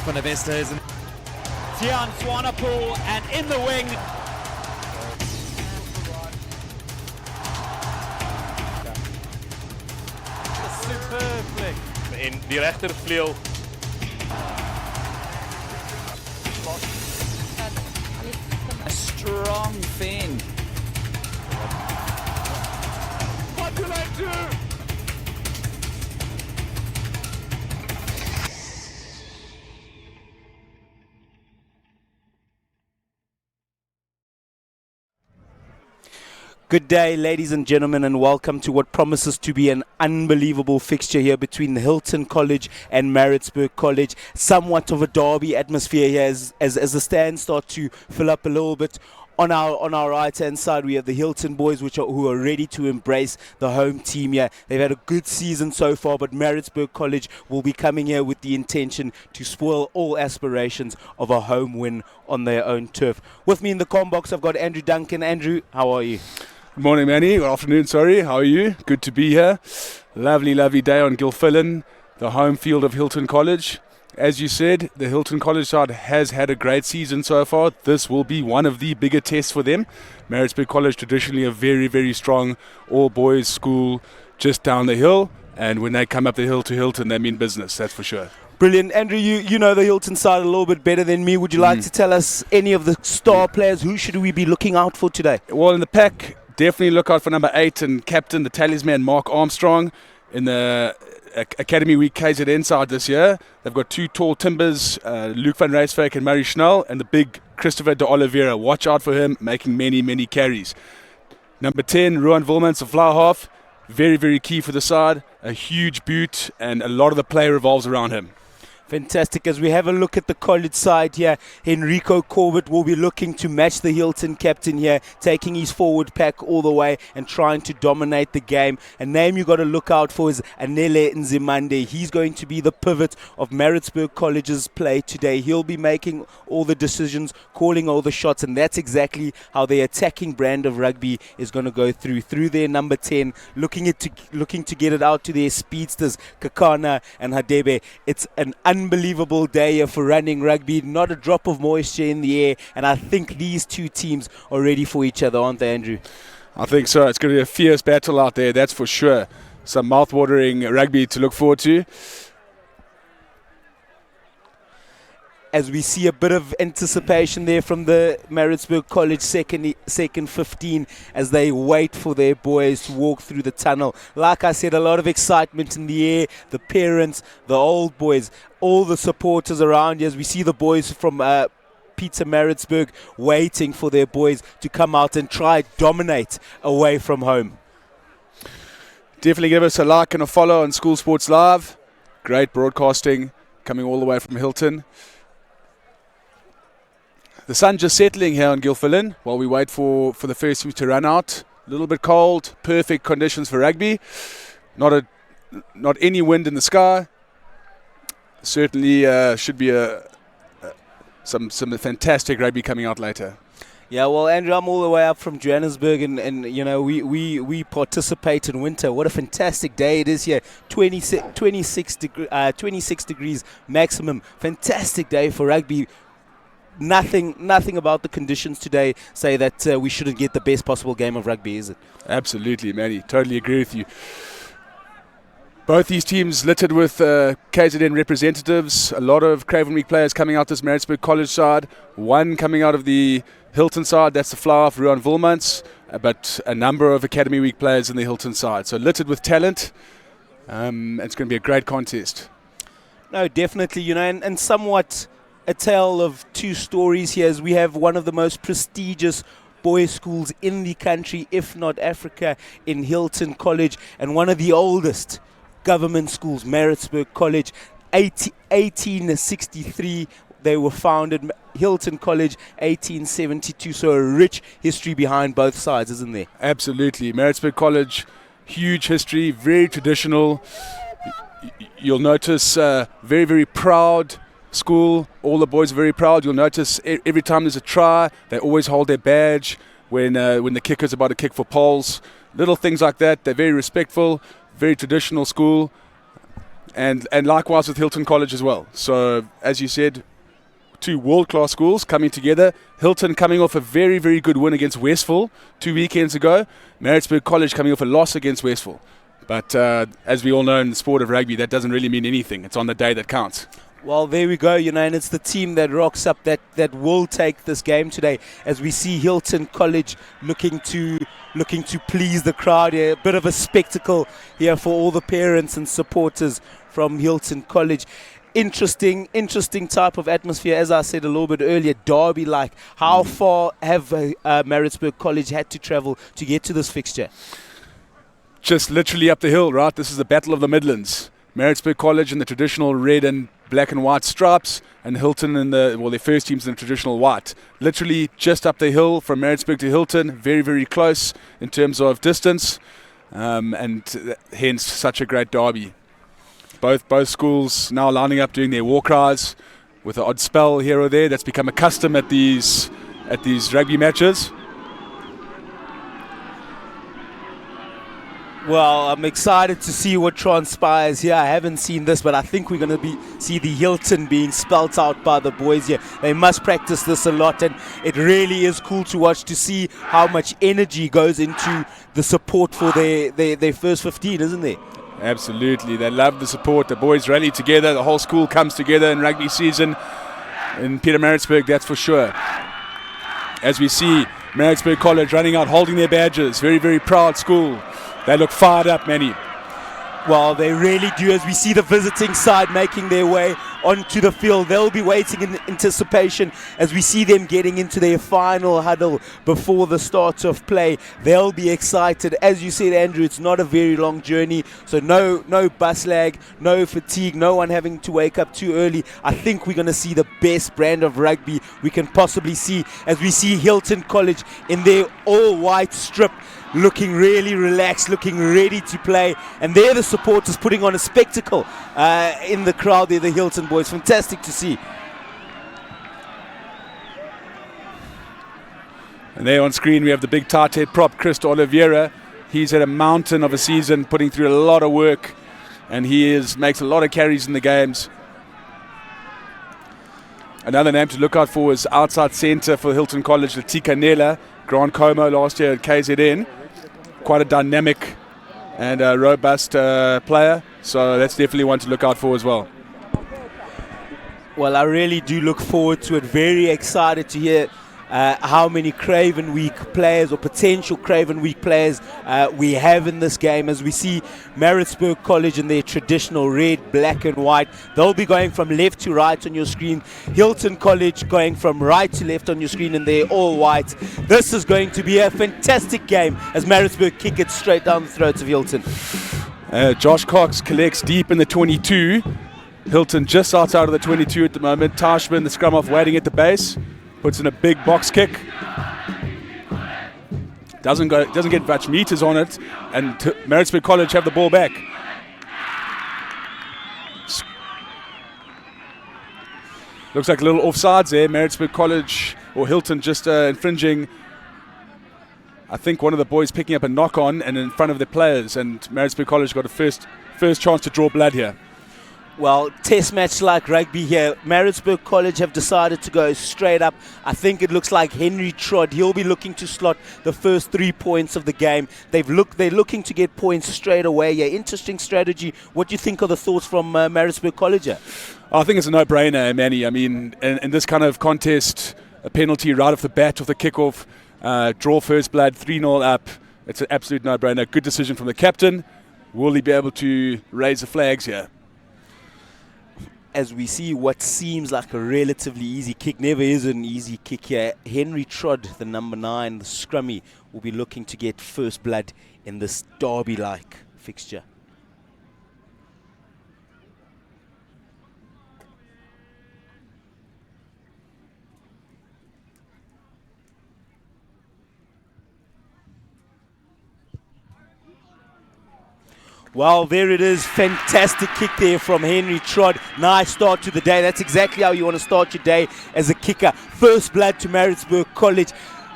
von der Westerhülsen. Tian Swanepoel and in the wing. Superb flick. In die rechtervleugel. A strong fin. What do they do? Good day, ladies and gentlemen, and welcome to what promises to be an unbelievable fixture here between the Hilton College and Maritzburg College. Somewhat of a derby atmosphere here as the stands start to fill up a little bit. On our right-hand side, we have the Hilton boys, who are ready to embrace the home team here. They've had a good season so far, but Maritzburg College will be coming here with the intention to spoil all aspirations of a home win on their own turf. With me in the comm box, I've got Andrew Duncan. Andrew, how are you? Good morning, Manny. Good afternoon, sorry. How are you? Good to be here. Lovely, lovely day on Gilfillan, the home field of Hilton College. As you said, the Hilton College side has had a great season so far. This will be one of the bigger tests for them. Maritzburg College, traditionally a very, very strong all-boys school just down the hill. And when they come up the hill to Hilton, they mean business, that's for sure. Brilliant. Andrew, you know the Hilton side a little bit better than me. Would you like to tell us any of the star players? Who should we be looking out for today? Well, in the pack, definitely look out for number 8 and captain, the talisman, Mark Armstrong. In the Academy Week KZN side this year, they've got 2 tall timbers, Luke van Rijswijk and Murray Schnell, and the big Christopher de Oliveira. Watch out for him, making many, many carries. Number 10, Ruan Wilmans, a fly half. Very, very key for the side. A huge boot, and a lot of the play revolves around him. Fantastic. As we have a look at the college side here, Henrico Corbett will be looking to match the Hilton captain here, taking his forward pack all the way and trying to dominate the game. A name you got to look out for is Anele Nzimande. He's going to be the pivot of Maritzburg College's play today. He'll be making all the decisions, calling all the shots, and that's exactly how the attacking brand of rugby is going to go through their number 10, looking to get it out to their speedsters, Kakana and Hadebe. It's an unbelievable day here for running rugby, not a drop of moisture in the air, and I think these two teams are ready for each other, aren't they, Andrew? I think so. It's going to be a fierce battle out there, that's for sure. Some mouth-watering rugby to look forward to. As we see a bit of anticipation there from the Maritzburg College second 15 as they wait for their boys to walk through the tunnel. Like I said, a lot of excitement in the air, the parents, the old boys, all the supporters around you as we see the boys from Peter Maritzburg waiting for their boys to come out and try dominate away from home. Definitely give us a like and a follow on School Sports Live. Great broadcasting coming all the way from Hilton. The sun just settling here on Gilfillan while we wait for the first team to run out. A little bit cold, perfect conditions for rugby. Not any wind in the sky. Certainly should be some fantastic rugby coming out later. Yeah, well, Andrew, I'm all the way up from Johannesburg, and you know we participate in winter. What a fantastic day it is here. 26 degrees maximum. Fantastic day for rugby. Nothing about the conditions today say that we shouldn't get the best possible game of rugby, is it? Absolutely, Manny. Totally agree with you. Both these teams littered with KZN representatives. A lot of Craven Week players coming out this Maritzburg College side. One coming out of the Hilton side, that's the fly-off, Ruan Wilmans. But a number of Academy Week players in the Hilton side. So littered with talent. It's going to be a great contest. No, definitely, you know, and somewhat a tale of two stories here, as we have one of the most prestigious boys' schools in the country, if not Africa, in Hilton College, and one of the oldest government schools, Maritzburg College, 1863. They were founded, Hilton College, 1872. So a rich history behind both sides, isn't there? Absolutely. Maritzburg College, huge history, very traditional. You'll notice very, very proud school. All the boys are very proud. You'll notice every time there's a try, they always hold their badge when the kicker's about to kick for poles. Little things like that. They're very respectful, very traditional school. and likewise with Hilton College as well. So, as you said, two world-class schools coming together. Hilton coming off a very, very good win against Westville 2 weekends ago. Maritzburg College coming off a loss against Westville. But as we all know in the sport of rugby, that doesn't really mean anything. It's on the day that counts. Well, there we go, and it's the team that rocks up that will take this game today, as we see Hilton College looking to please the crowd here. A bit of a spectacle here for all the parents and supporters from Hilton College. Interesting type of atmosphere, as I said a little bit earlier, derby-like. How far have Maritzburg College had to travel to get to this fixture? Just literally up the hill, right? This is the Battle of the Midlands. Maritzburg College in the traditional red and black and white stripes, and Hilton in their first team's in the traditional white. Literally just up the hill from Maritzburg to Hilton, very, very close in terms of distance, and hence such a great derby. Both schools now lining up doing their war cries with an odd spell here or there. That's become a custom at these rugby matches. Well, I'm excited to see what transpires here. I haven't seen this, but I think we're going to see the Hilton being spelt out by the boys here. They must practice this a lot, and it really is cool to watch, to see how much energy goes into the support for their first 15, isn't there? Absolutely. They love the support. The boys rally together. The whole school comes together in rugby season in Peter Maritzburg, that's for sure. As we see Maritzburg College running out, holding their badges. Very, very proud school. They look fired up, Manny. Well, they really do. As we see the visiting side making their way onto the field, they'll be waiting in anticipation as we see them getting into their final huddle before the start of play. They'll be excited. As you said, Andrew, it's not a very long journey, so no bus lag, no fatigue, no one having to wake up too early. I think we're going to see the best brand of rugby we can possibly see, as we see Hilton College in their all-white strip, looking really relaxed, looking ready to play, and they're the supporters putting on a spectacle in the crowd. They're the Hilton boys. Fantastic to see. And there on screen we have the big tight head prop, Chris Oliveira. He's had a mountain of a season, putting through a lot of work, and he makes a lot of carries in the games. Another name to look out for is outside centre for Hilton College, Latika Nela, Grand Como last year at KZN. Quite a dynamic and robust player, so that's definitely one to look out for as well. Well, I really do look forward to it. Very excited to hear how many Craven Week players or potential Craven Week players we have in this game, as we see Maritzburg College in their traditional red, black and white. They'll be going from left to right on your screen. Hilton College going from right to left on your screen, and they're all white. This is going to be a fantastic game as Maritzburg kick it straight down the throats of Hilton. Josh Cox collects deep in the 22. Hilton just outside of the 22 at the moment. Tashman, the scrum off, waiting at the base. Puts in a big box kick. Doesn't get much meters on it, and Maritzburg College have the ball back. Looks like a little offsides there. Maritzburg College or Hilton just infringing. I think one of the boys picking up a knock on and in front of the players, and Maritzburg College got a first chance to draw blood here. Well, test match like rugby here. Maritzburg College have decided to go straight up. I think it looks like Henry Trod, he'll be looking to slot the first 3 points of the game. They're looking to get points straight away. Yeah, interesting strategy. What do you think are the thoughts from Maritzburg College here? I think it's a no-brainer, Manny. I mean, in this kind of contest, a penalty right off the bat of the kickoff, draw first blood, 3-0 up. It's an absolute no-brainer. Good decision from the captain. Will he be able to raise the flags here? As we see what seems like a relatively easy kick, never is an easy kick here. Henry Trod, the number 9, the scrummy, will be looking to get first blood in this derby-like fixture. Well, there it is. Fantastic kick there from Henry Trod. Nice start to the day. That's exactly how you want to start your day as a kicker. First blood to Maritzburg College.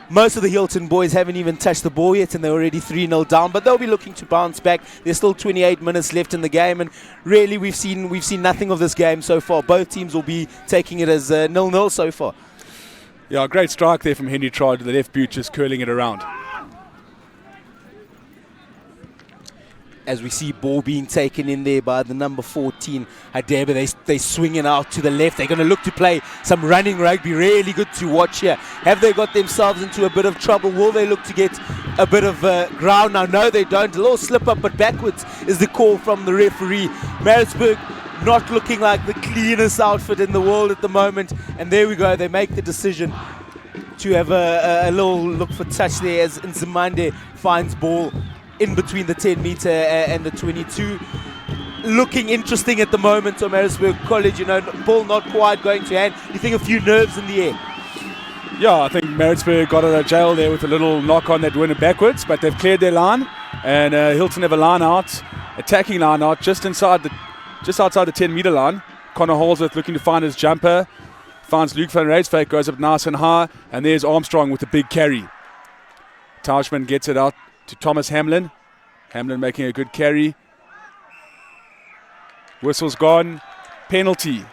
most of the Hilton boys haven't even touched the ball yet, and they're already 3-0 down. But they'll be looking to bounce back. There's still 28 minutes left in the game, and really we've seen nothing of this game so far. Both teams will be taking it as 0-0 so far. Yeah, great strike there from Henry Trod. The left boot just curling it around. As we see ball being taken in there by the number 14, Hadebe, they swing it out to the left. They're going to look to play some running rugby. Really good to watch here. Have they got themselves into a bit of trouble? Will they look to get a bit of ground now? No, they don't. A little slip up, but backwards is the call from the referee. Maritzburg not looking like the cleanest outfit in the world at the moment. And there we go. They make the decision to have a little look for touch there as Nzimande finds ball in between the 10 meter and the 22. Looking interesting at the moment. So Maritzburg College, ball not quite going to hand. You think a few nerves in the air? Yeah, I think Maritzburg got out of jail there with a little knock on that went it backwards, but they've cleared their line, and Hilton have a line out, attacking line out just outside the 10 meter line. Connor Holsworth looking to find his jumper, finds Luke van Ryswyk, goes up nice and high, and there's Armstrong with a big carry. Tauschman gets it out to Thomas Hamlin. Hamlin making a good carry. Whistle's gone. Penalty.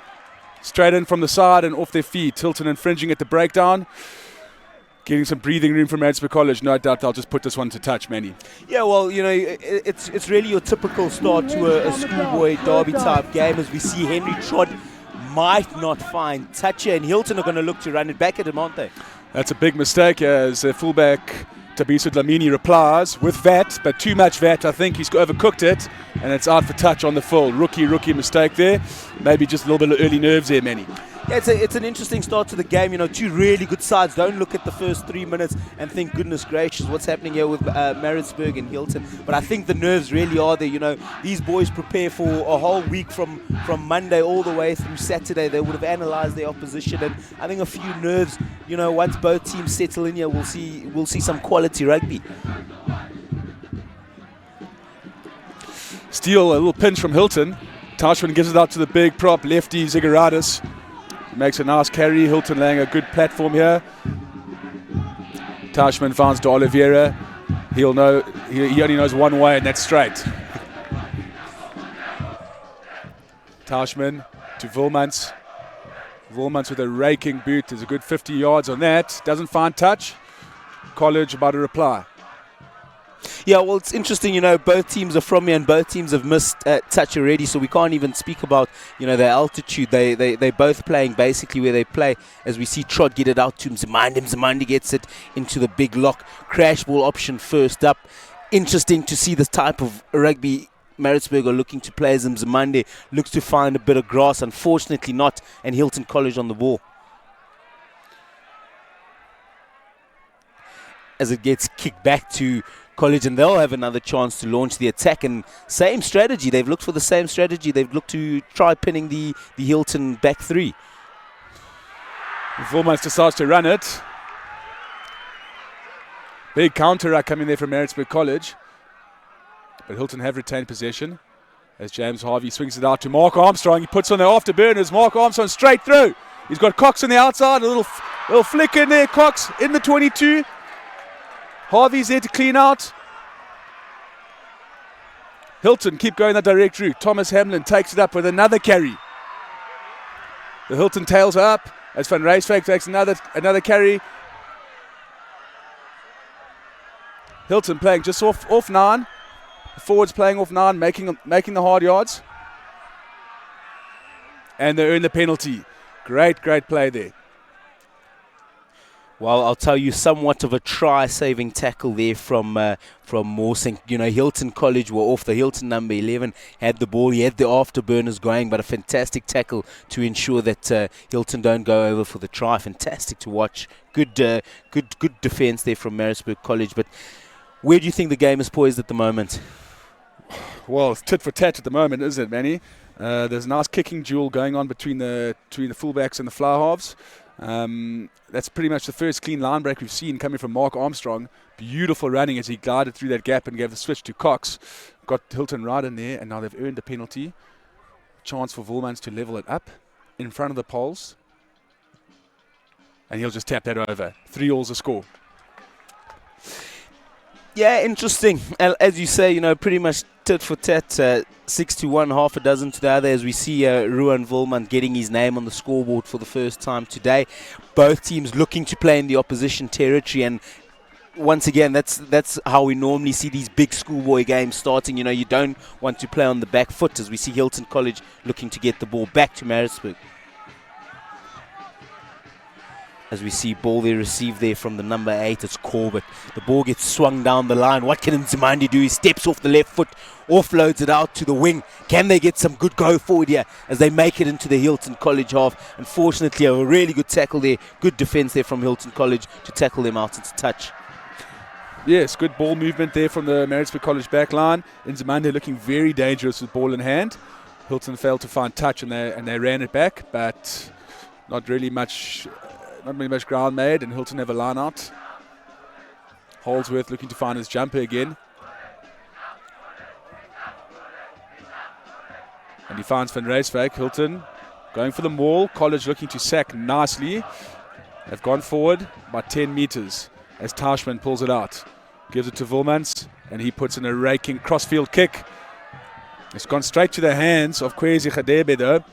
Straight in from the side and off their feet. Hilton infringing at the breakdown. Getting some breathing room from Maritzburg College. No doubt they'll just put this one to touch, Manny. Yeah, well, it's really your typical start to a schoolboy derby type game, as we see Henry Trod might not find touch here, and Hilton are going to look to run it back at him, aren't they? That's a big mistake as fullback Tabiso Dlamini replies with VAT, but too much VAT. I think he's overcooked it, and it's out for touch on the full. Rookie mistake there. Maybe just a little bit of early nerves there, Manny. Yeah, it's an interesting start to the game. Two really good sides. Don't look at the first 3 minutes and think, goodness gracious, what's happening here with Maritzburg and Hilton. But I think the nerves really are there. These boys prepare for a whole week from Monday all the way through Saturday. They would have analysed their opposition, and I think a few nerves. Once both teams settle in here, we'll see some quality rugby. Steal a little pinch from Hilton. Tauschman gives it out to the big prop lefty Zigaratis. Makes a nice carry. Hilton laying a good platform here. Tauschman finds De Oliveira. He'll know. He only knows one way, and that's straight. Tauschman to Wilmans. Wilmans with a raking boot. There's a good 50 yards on that. Doesn't find touch. College about to reply. Yeah, well, it's interesting, both teams are from here and both teams have missed touch already, so we can't even speak about, their altitude. They're both playing basically where they play, as we see Trod get it out to Mzimande. Mzimande gets it into the big lock. Crash ball option first up. Interesting to see the type of rugby Maritzburg are looking to play, as Mzimande looks to find a bit of grass. Unfortunately not, and Hilton College on the ball. As it gets kicked back to College, and they'll have another chance to launch the attack, and same strategy. They've looked for the same strategy. They've looked to try pinning the Hilton back three. Wilmans decides to run it. Big counter coming there from Maritzburg College, but Hilton have retained possession as James Harvey swings it out to Mark Armstrong. He puts on the afterburners. Mark Armstrong straight through. He's got Cox on the outside. A little flick in there. Cox in the 22. Harvey's there to clean out. Hilton keep going that direct route. Thomas Hamlin takes it up with another carry. The Hilton tails are up as Van Ryswyk takes another carry. Hilton playing just off 9. The forwards playing off 9, making the hard yards. And they earn the penalty. Great play there. Well, I'll tell you, somewhat of a try-saving tackle there from Morsing. Hilton College were off. The Hilton number 11 had the ball. He had the afterburners going, but a fantastic tackle to ensure that Hilton don't go over for the try. Fantastic to watch. Good defence there from Maritzburg College. But where do you think the game is poised at the moment? Well, it's tit for tat at the moment, isn't it, Manny? There's a nice kicking duel going on between the fullbacks and the fly halves. That's pretty much the first clean line break we've seen coming from Mark Armstrong. Beautiful running as he glided through that gap and gave the switch to Cox. Got Hilton right in there, and now they've earned a penalty. Chance for Wilmans to level it up in front of the poles. And he'll just tap that over. 3-all's the score. Yeah, interesting. As you say, pretty much tit for tat, 6-1, half a dozen to the other, as we see Ruan Volman getting his name on the scoreboard for the first time today. Both teams looking to play in the opposition territory, and once again, that's how we normally see these big schoolboy games starting. You don't want to play on the back foot, as we see Hilton College looking to get the ball back to Maritzburg. As we see ball they receive there from the number 8, it's Corbett. The ball gets swung down the line. What can Nzimandi do? He steps off the left foot, offloads it out to the wing. Can they get some good go forward here as they make it into the Hilton College half? Unfortunately, a really good tackle there. Good defense there from Hilton College to tackle them out into touch. Yes, good ball movement there from the Maritzburg College back line. Nzimandi looking very dangerous with ball in hand. Hilton failed to find touch and they ran it back, but not really much ground made, and Hilton have a line out. Holdsworth looking to find his jumper again. And he finds Van Ryswyk. Hilton going for the maul. College looking to sack nicely. They've gone forward by 10 meters as Tauschman pulls it out. Gives it to Wilmans, and he puts in a raking crossfield kick. It's gone straight to the hands of Kwesi Khadebe though,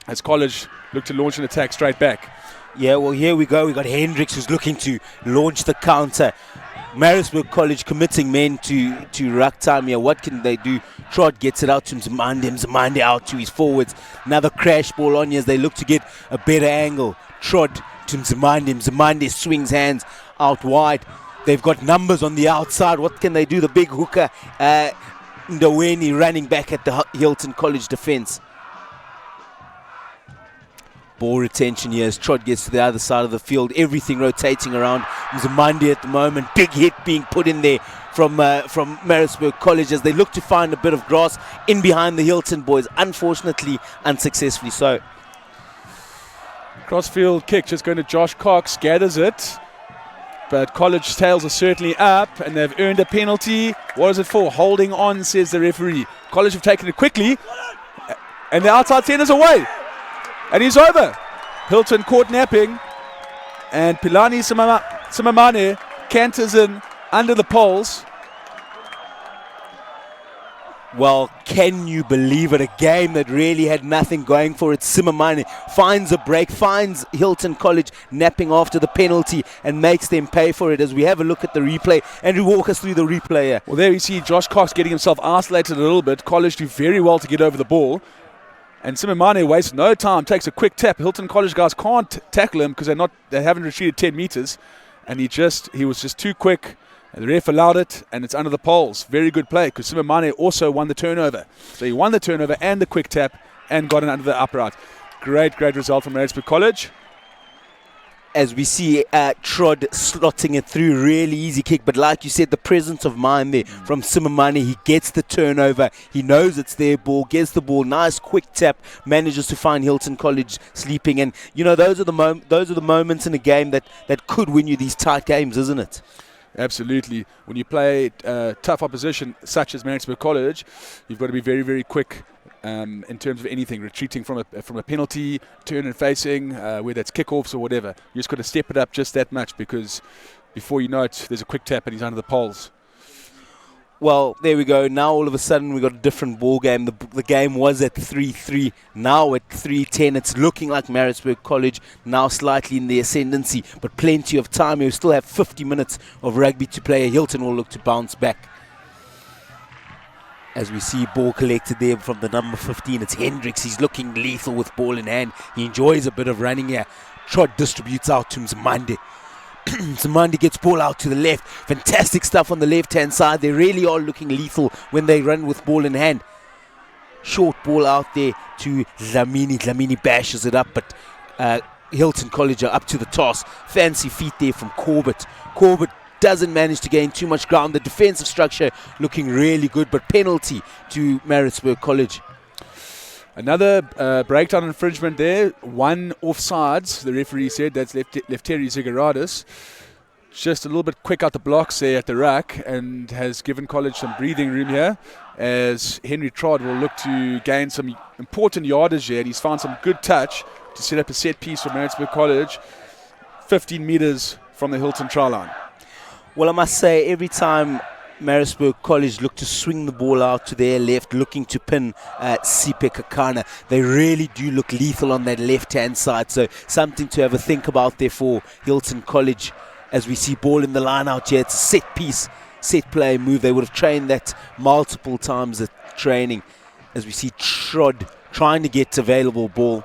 as College look to launch an attack straight back. Yeah, well, here we go. We got Hendricks who's looking to launch the counter. Maritzburg College committing men to ruck time here. What can they do? Trot gets it out to Mzimande out to his forwards. Another crash ball on here as they look to get a better angle. Trot to Mzimande swings hands out wide. They've got numbers on the outside. What can they do? The big hooker, Ndaweni, running back at the Hilton College defense. Ball retention here as Trot gets to the other side of the field. Everything rotating around Mzimande at the moment. Big hit being put in there from Maritzburg College as they look to find a bit of grass in behind the Hilton boys. Unfortunately, unsuccessfully so. Crossfield kick just going to Josh Cox. Gathers it. But College tails are certainly up and they've earned a penalty. What is it for? Holding on, says the referee. College have taken it quickly. And the outside center's away. And he's over. Hilton caught napping. And Pilani Simamane canters in under the poles. Well, can you believe it? A game that really had nothing going for it. Simamane finds a break, finds Hilton College napping after the penalty and makes them pay for it. As we have a look at the replay, Andrew, walk us through the replay here. Well, there you see Josh Cox getting himself isolated a little bit. College do very well to get over the ball. And Simamane wastes no time, takes a quick tap. Hilton College guys can't tackle him because they haven't retreated 10 meters. And he was just too quick. And the ref allowed it, and it's under the poles. Very good play, because Simamane also won the turnover. So he won the turnover and the quick tap and got it under the upright. Great result from Maritzburg College. As we see Trod slotting it through, really easy kick. But like you said, the presence of mind there from Simamane. He gets the turnover. He knows it's their ball, gets the ball, nice quick tap, manages to find Hilton College sleeping. And, those are the moments in a game that could win you these tight games, isn't it? Absolutely. When you play tough opposition such as Maritzburg College, you've got to be very, very quick in terms of anything, retreating from a penalty, turn and facing, whether it's kickoffs or whatever. You just got to step it up just that much, because before you know it, there's a quick tap and he's under the poles. Well, there we go. Now all of a sudden we got a different ball game. The game was at 3-3. Now at 3-10. It's looking like Maritzburg College now slightly in the ascendancy, but plenty of time. We still have 50 minutes of rugby to play. Hilton will look to bounce back. As we see ball collected there from the number 15, it's Hendricks. He's looking lethal with ball in hand. He enjoys a bit of running here. Trot distributes out to Mzimande. Mzimande gets ball out to the left. Fantastic stuff on the left-hand side. They really are looking lethal when they run with ball in hand. Short ball out there to Dlamini. Dlamini bashes it up, but Hilton College are up to the toss. Fancy feet there from Corbett. Corbett doesn't manage to gain too much ground. The defensive structure looking really good, but penalty to Maritzburg College. Another breakdown infringement there. One offsides, the referee said. That's Lefteri Zigaradis. Just a little bit quick out the blocks there at the ruck, and has given College some breathing room here, as Henry Trod will look to gain some important yardage there, and he's found some good touch to set up a set piece for Maritzburg College 15 meters from the Hilton try line. Well, I must say, every time Maritzburg College look to swing the ball out to their left, looking to pin Sipe Kakana, they really do look lethal on that left-hand side. So something to have a think about there for Hilton College. As we see ball in the line out here, it's a set piece, set play move. They would have trained that multiple times at training. As we see Trod trying to get available ball,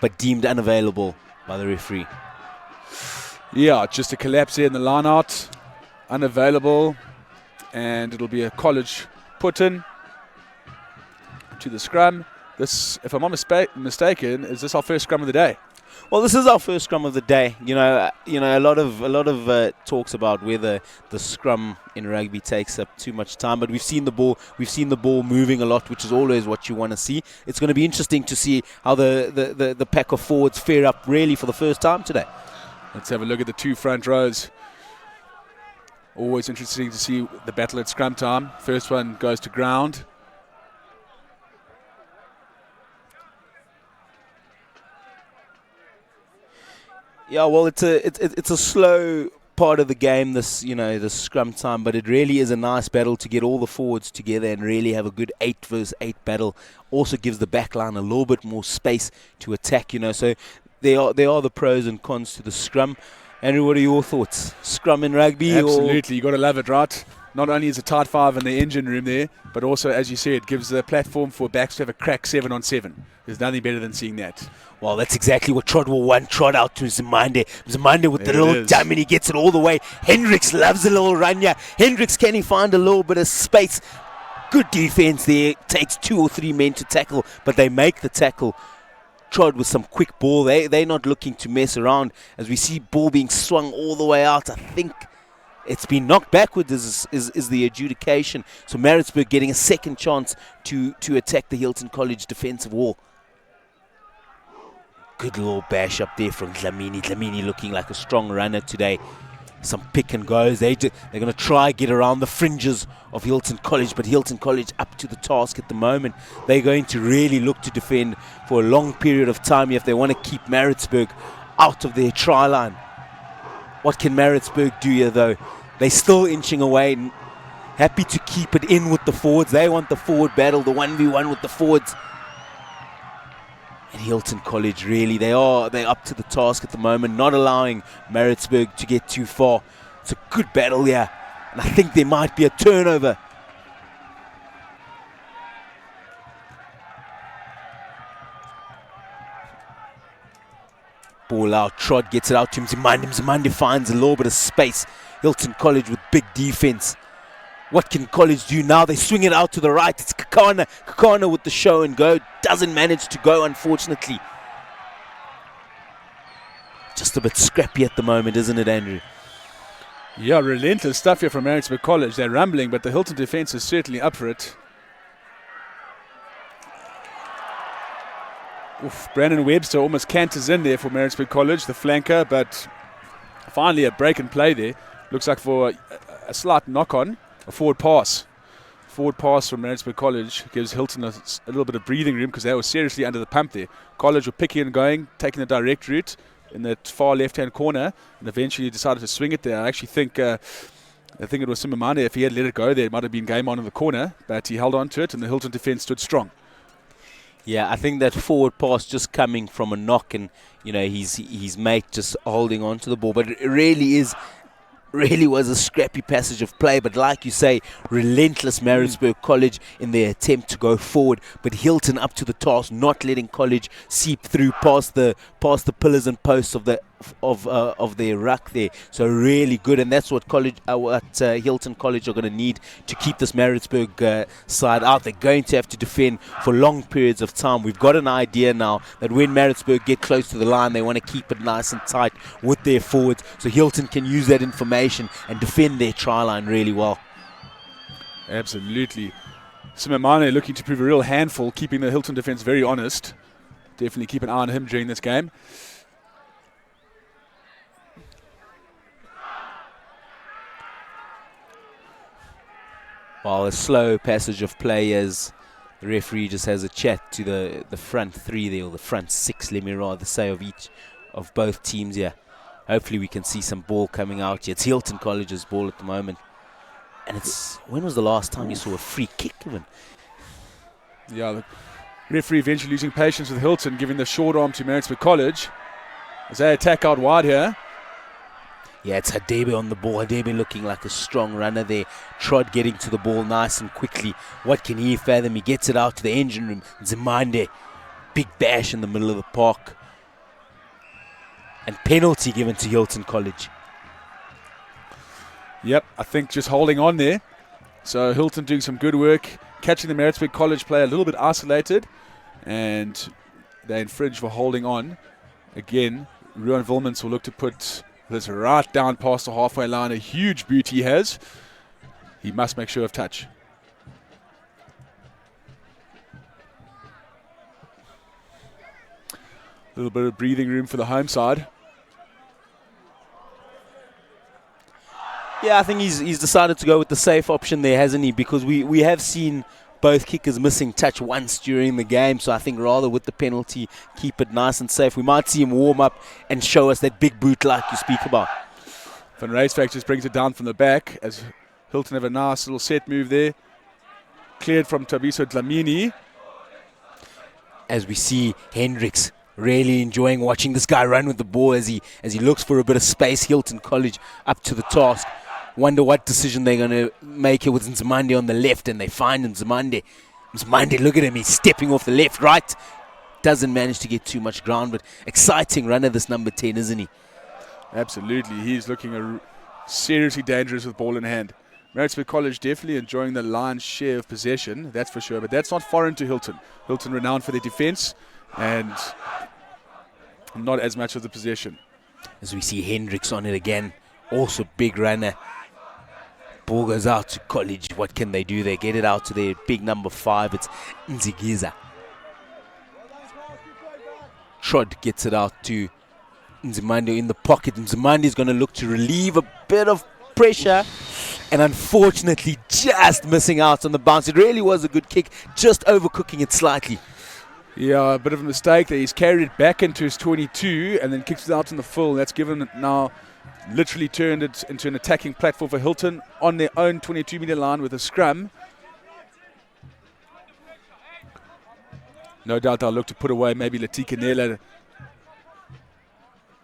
but deemed unavailable by the referee. Yeah, just a collapse here in the line out. Unavailable. And it'll be a college put in to the scrum. This, if I'm not mistaken, is this our first scrum of the day? Well, this is our first scrum of the day. You know, a lot of talks about whether the scrum in rugby takes up too much time, but we've seen the ball moving a lot, which is always what you want to see. It's going to be interesting to see how the pack of forwards fare up really for the first time today. Let's have a look at the two front rows. Always interesting to see the battle at scrum time. First one goes to ground. Yeah, well, it's a slow part of the game, this scrum time, but it really is a nice battle to get all the forwards together and really have a good 8 versus 8 battle. Also gives the back line a little bit more space to attack, so there are the pros and cons to the scrum. Andrew, what are your thoughts? Scrum in rugby? Absolutely, you got to love it, right? Not only is a tight 5 in the engine room there, but also, as you said, it gives the platform for backs to have a crack 7-on-7. There's nothing better than seeing that. Well, that's exactly what Trod will want. Trod out to Zimande. Zimande with the little jump, and he gets it all the way. Hendricks loves a little run here. Hendricks, can he find a little bit of space? Good defense there. Takes 2 or 3 men to tackle, but they make the tackle. Trod with some quick ball. They're not looking to mess around. As we see ball being swung all the way out, I think it's been knocked backwards is the adjudication. So Maritzburg getting a second chance to attack the Hilton College defensive wall. Good little bash up there from Dlamini. Dlamini looking like a strong runner today. Some pick and goes. They're going to try get around the fringes of Hilton College, but Hilton College up to the task at the moment. They're going to really look to defend for a long period of time if they want to keep Maritzburg out of their try line. What can Maritzburg do here, though? They're still inching away, and happy to keep it in with the forwards. They want the forward battle, the 1v1 with the forwards. And Hilton College, really, they're up to the task at the moment, not allowing Maritzburg to get too far. It's a good battle here, and I think there might be a turnover. Ball out, Trod gets it out to him. Zimande finds a little bit of space. Hilton College with big defense. What can College do now? They swing it out to the right. It's Kakana. Kakana with the show and go. Doesn't manage to go, unfortunately. Just a bit scrappy at the moment, isn't it, Andrew? Yeah, relentless stuff here from Maritzburg College. They're rumbling, but the Hilton defense is certainly up for it. Oof, Brandon Webster almost canters in there for Maritzburg College, the flanker, but finally a break and play there. Looks like for a slight knock-on, a forward pass. Forward pass from Maritzburg College gives Hilton a little bit of breathing room because they were seriously under the pump there. College were picking and going, taking the direct route in that far left-hand corner, and eventually decided to swing it there. I actually think it was Simamane. If he had let it go there, it might have been game on in the corner, but he held on to it, and the Hilton defense stood strong. Yeah, I think that forward pass just coming from a knock, and his mate just holding on to the ball, but it really was a scrappy passage of play. But like you say, relentless Maritzburg College in their attempt to go forward, but Hilton up to the task, not letting College seep through past the pillars and posts of their ruck there. So really good, and that's what Hilton College are going to need to keep this Maritzburg side out. They're going to have to defend for long periods of time. We've got an idea now that when Maritzburg get close to the line, they want to keep it nice and tight with their forwards, so Hilton can use that information and defend their try line really well. Absolutely. Simamane looking to prove a real handful, keeping the Hilton defense very honest. Definitely keep an eye on him during this game. While a slow passage of play as the referee just has a chat to the front three there, or the front six, let me rather say, of both teams here. hopefully we can see some ball coming out here. It's Hilton College's ball at the moment. And when was the last time you saw a free kick given? Yeah, the referee eventually losing patience with Hilton, giving the short arm to Maritzburg College as they attack out wide here. Yeah, it's Hadebe on the ball. Hadebe looking like a strong runner there. Trod getting to the ball nice and quickly. What can he fathom? He gets it out to the engine room. Zimande, big bash in the middle of the park. And penalty given to Hilton College. Yep, I think just holding on there. So Hilton doing some good work, catching the Maritzburg College player a little bit isolated. And they infringe for holding on. Again, Ruan Vilmans will look to put this right down past the halfway line. A huge boot he has. He must make sure of touch. A little bit of breathing room for the home side. Yeah, I think he's decided to go with the safe option there, hasn't he? Because we have seen both kickers missing touch once during the game. So I think rather with the penalty, keep it nice and safe. We might see him warm up and show us that big boot like you speak about. Van Rijswijk just brings it down from the back as Hilton have a nice little set move there. Cleared from Tabiso Dlamini. As we see Hendricks really enjoying watching this guy run with the ball as he looks for a bit of space. Hilton College up to the task. Wonder what decision they're going to make here with Nzimande on the left, and they find Nzimande. Nzimande, look at him, he's stepping off the left, right. Doesn't manage to get too much ground, but exciting runner, this number 10, isn't he? Absolutely, he's looking seriously dangerous with ball in hand. Maritzburg College definitely enjoying the lion's share of possession, that's for sure, but that's not foreign to Hilton. Hilton renowned for their defense and not as much of the possession. As we see Hendricks on it again, also big runner. Ball goes out to College. What can they do? They get it out to their big number 5. It's Nzigiza. Trod gets it out to Nzimande in the pocket. Nzimande is going to look to relieve a bit of pressure. And unfortunately, just missing out on the bounce. It really was a good kick, just overcooking it slightly. Yeah, a bit of a mistake there. He's carried it back into his 22 and then kicks it out in the full. That's given it now, literally turned it into an attacking platform for Hilton on their own 22-meter line with a scrum. No doubt they'll look to put away maybe Latika Nela.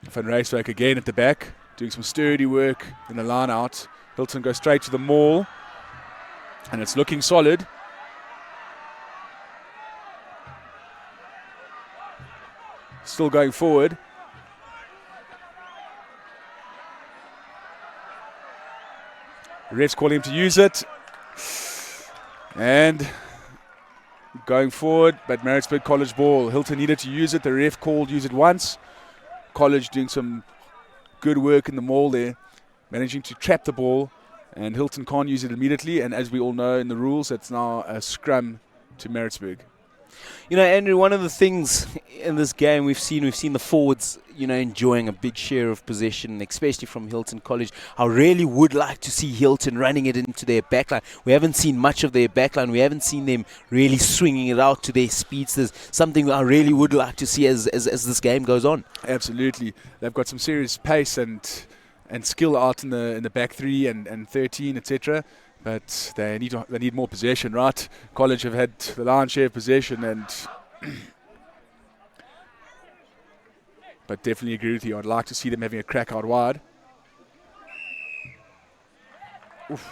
Van Rijswijk again at the back, doing some sturdy work in the line out. Hilton goes straight to the maul, and it's looking solid. Still going forward. Refs call him to use it. And going forward, but Maritzburg College ball. Hilton needed to use it. The ref called use it once. College doing some good work in the maul there, managing to trap the ball. And Hilton can't use it immediately. And as we all know in the rules, it's now a scrum to Maritzburg. You know, Andrew, one of the things in this game we've seen the forwards, enjoying a big share of possession, especially from Hilton College. I really would like to see Hilton running it into their backline. We haven't seen much of their backline. We haven't seen them really swinging it out to their speedsters. Something I really would like to see as this game goes on. Absolutely. They've got some serious pace and skill out in the back 3 and 13, etc. But they need more possession, right? College have had the lion's share of possession, but definitely agree with you. I'd like to see them having a crack out wide. Oof.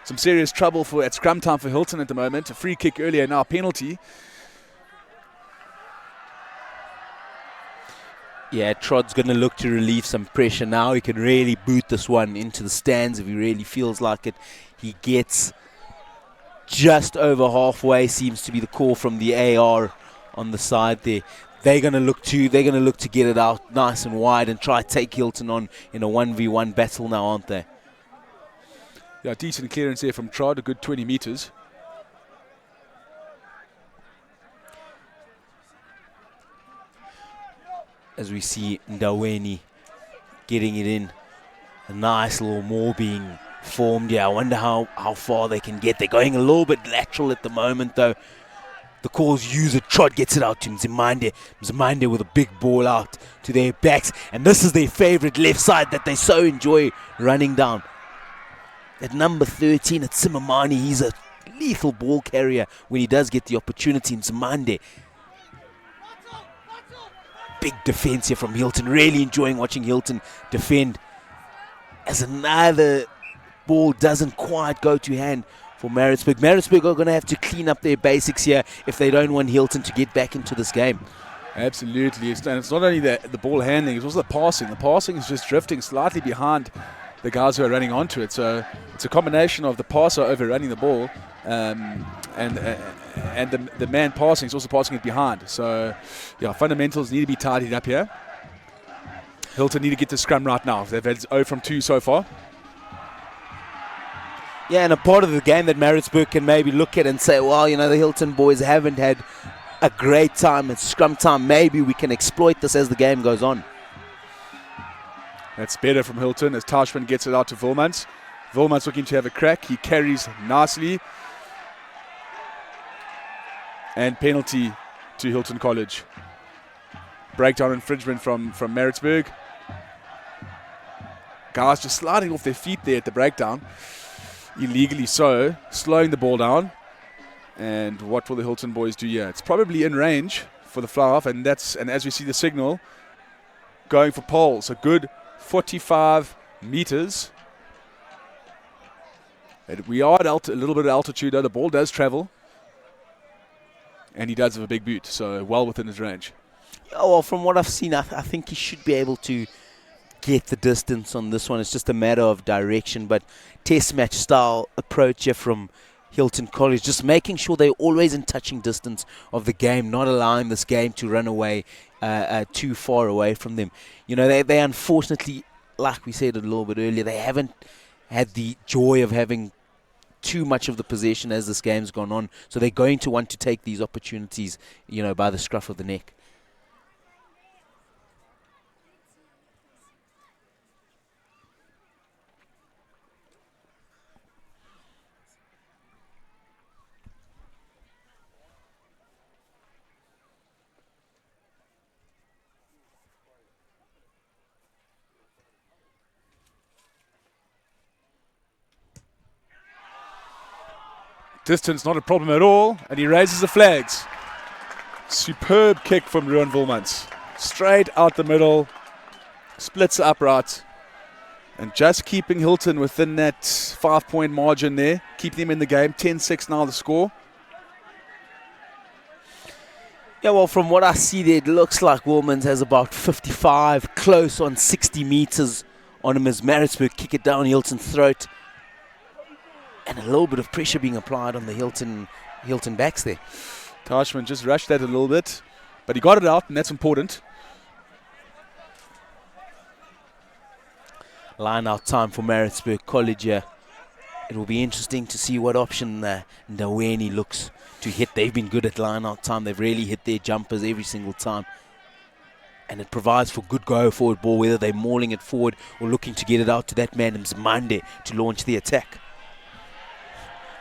Some serious trouble at scrum time for Hilton at the moment. A free kick earlier, now a penalty. Yeah, Trod's going to look to relieve some pressure now. He can really boot this one into the stands if he really feels like it. He gets just over halfway, seems to be the call from the AR on the side there. They're going to look to get it out nice and wide and try to take Hilton on in a 1v1 battle now, aren't they? Yeah, decent clearance there from Trod, a good 20 meters. As we see Ndaweni getting it in. A nice little maul being formed. Yeah, I wonder how far they can get. They're going a little bit lateral at the moment, though. The calls use it. Trot gets it out to Mzimande. Mzimande with a big ball out to their backs. And this is their favorite left side that they so enjoy running down. At number 13, it's Simamani. He's a lethal ball carrier when he does get the opportunity. Mzimande. Big defense here from Hilton. Really enjoying watching Hilton defend. As another ball doesn't quite go to hand for Maritzburg. Maritzburg are going to have to clean up their basics here if they don't want Hilton to get back into this game. Absolutely. And it's not only the ball handling, it's also the passing. The passing is just drifting slightly behind the guys who are running onto it. So it's a combination of the passer overrunning the ball and the man passing is also passing it behind. So, yeah, fundamentals need to be tidied up here. Hilton need to get the scrum right now. They've had 0 from 2 so far. Yeah, and a part of the game that Maritzburg can maybe look at and say, well, you know, the Hilton boys haven't had a great time at scrum time. Maybe we can exploit this as the game goes on. That's better from Hilton as Tashman gets it out to Volmans. Volmans looking to have a crack. He carries nicely. And penalty to Hilton College. Breakdown infringement from Maritzburg. Guys just sliding off their feet there at the breakdown. Illegally so. Slowing the ball down. And what will the Hilton boys do here? It's probably in range for the fly off. And as we see the signal, going for poles. A good 45 meters. And we are at a little bit of altitude though. The ball does travel. And he does have a big boot, so well within his range. Oh, well, from what I've seen, I think he should be able to get the distance on this one. It's just a matter of direction, but test match style approach here from Hilton College, just making sure they're always in touching distance of the game, not allowing this game to run away too far away from them. You know, they unfortunately, like we said a little bit earlier, they haven't had the joy of having too much of the possession as this game's gone on, so they're going to want to take these opportunities, you know, by the scruff of the neck. Distance not a problem at all, and he raises the flags. Superb kick from Ruan Volmans. Straight out the middle, splits the upright, and just keeping Hilton within that 5-point margin there, keeping them in the game. 10-6 now the score. Yeah, well, from what I see there, it looks like Volmans has about 55, close on 60 meters on him as Maritzburg kick it down Hilton's throat. And a little bit of pressure being applied on the Hilton backs there. Tashman just rushed that a little bit, but he got it out, and that's important. Line out time for Maritzburg College here. It will be interesting to see what option Ndaweni looks to hit. They've been good at line out time. They've really hit their jumpers every single time. And it provides for good go forward ball, whether they're mauling it forward or looking to get it out to that man Mzimande to launch the attack.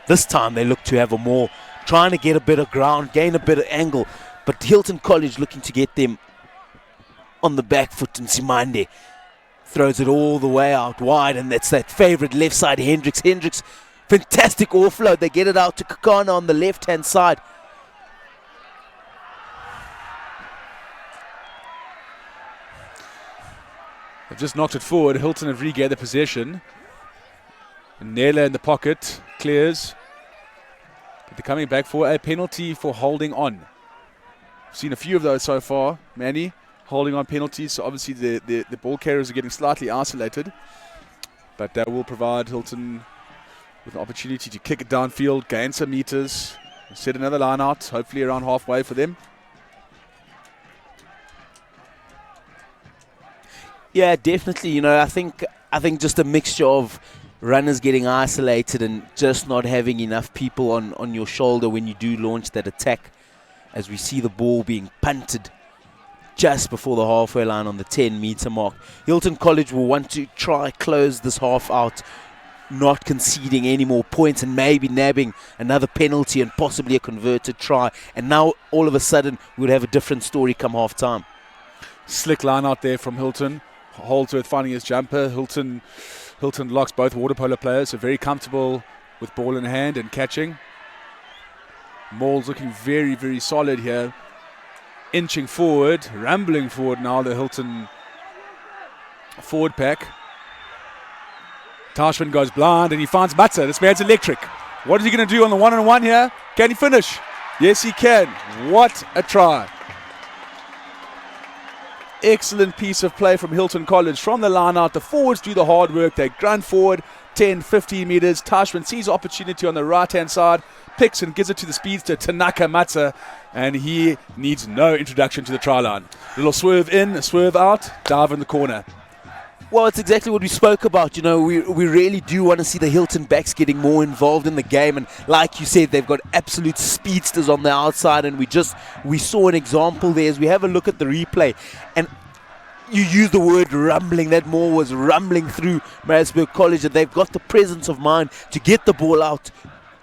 This time they look to have a more, trying to get a bit of ground, gain a bit of angle. But Hilton College looking to get them on the back foot, and Simande throws it all the way out wide, and that's that favorite left side, Hendricks. Hendricks, fantastic offload. They get it out to Kakana on the left-hand side. They've just knocked it forward. Hilton have regained the possession. Nela in the pocket, clears. But they're coming back for a penalty for holding on. I've seen a few of those so far, Manny. Holding on penalties, so obviously the ball carriers are getting slightly isolated. But that will provide Hilton with an opportunity to kick it downfield, gain some meters, set another line out, hopefully around halfway for them. Yeah, definitely. You know, I think just a mixture of runners getting isolated and just not having enough people on your shoulder when you do launch that attack, as we see the ball being punted just before the halfway line on the 10-meter mark. Hilton College will want to try close this half out not conceding any more points and maybe nabbing another penalty and possibly a converted try. And now all of a sudden we would have a different story come half time. Slick line out there from Hilton. Holdsworth finding his jumper. Hilton locks both water polo players, so very comfortable with ball in hand and catching. Maul's looking very, very solid here. Inching forward, rambling forward now, the Hilton forward pack. Tashman goes blind and he finds Matza. This man's electric. What is he going to do on the one-on-one here? Can he finish? Yes, he can. What a try. Excellent piece of play from Hilton College. From the line out, the forwards do the hard work. They grunt forward 10, 15 meters. Tashman sees opportunity on the right-hand side, picks and gives it to the speedster Tanaka Matza, and he needs no introduction to the try line. Little swerve in, a swerve out, dive in the corner. Well, it's exactly what we spoke about. You know, we really do want to see the Hilton backs getting more involved in the game. And like you said, they've got absolute speedsters on the outside. And we saw an example there as we have a look at the replay. And you use the word rumbling. That Moore was rumbling through Maritzburg College. And they've got the presence of mind to get the ball out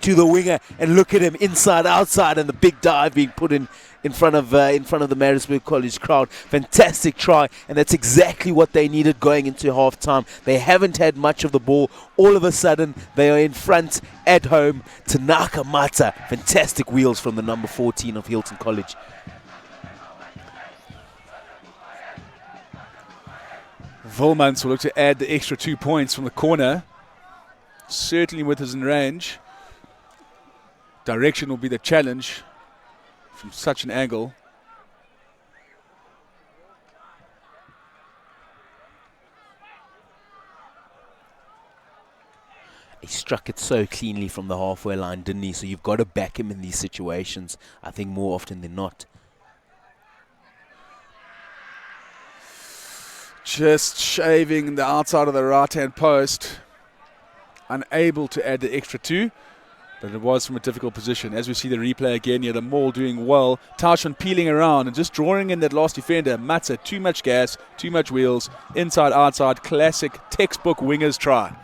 to the winger. And look at him inside, outside. And the big dive being put in front of the Maritzburg College crowd. Fantastic try, and that's exactly what they needed going into half-time. They haven't had much of the ball. All of a sudden, they are in front at home. Tanaka Matza, fantastic wheels from the number 14 of Hilton College. Volmans will look to add the extra 2 points from the corner. Certainly with his in range. Direction will be the challenge from such an angle. He struck it so cleanly from the halfway line, didn't he? So you've got to back him in these situations, I think, more often than not. Just shaving the outside of the right-hand post. Unable to add the extra 2. But it was from a difficult position. As we see the replay again here, the Maul doing well. Tashman peeling around and just drawing in that last defender. Matza, too much gas, too much wheels. Inside, outside, classic textbook wingers try.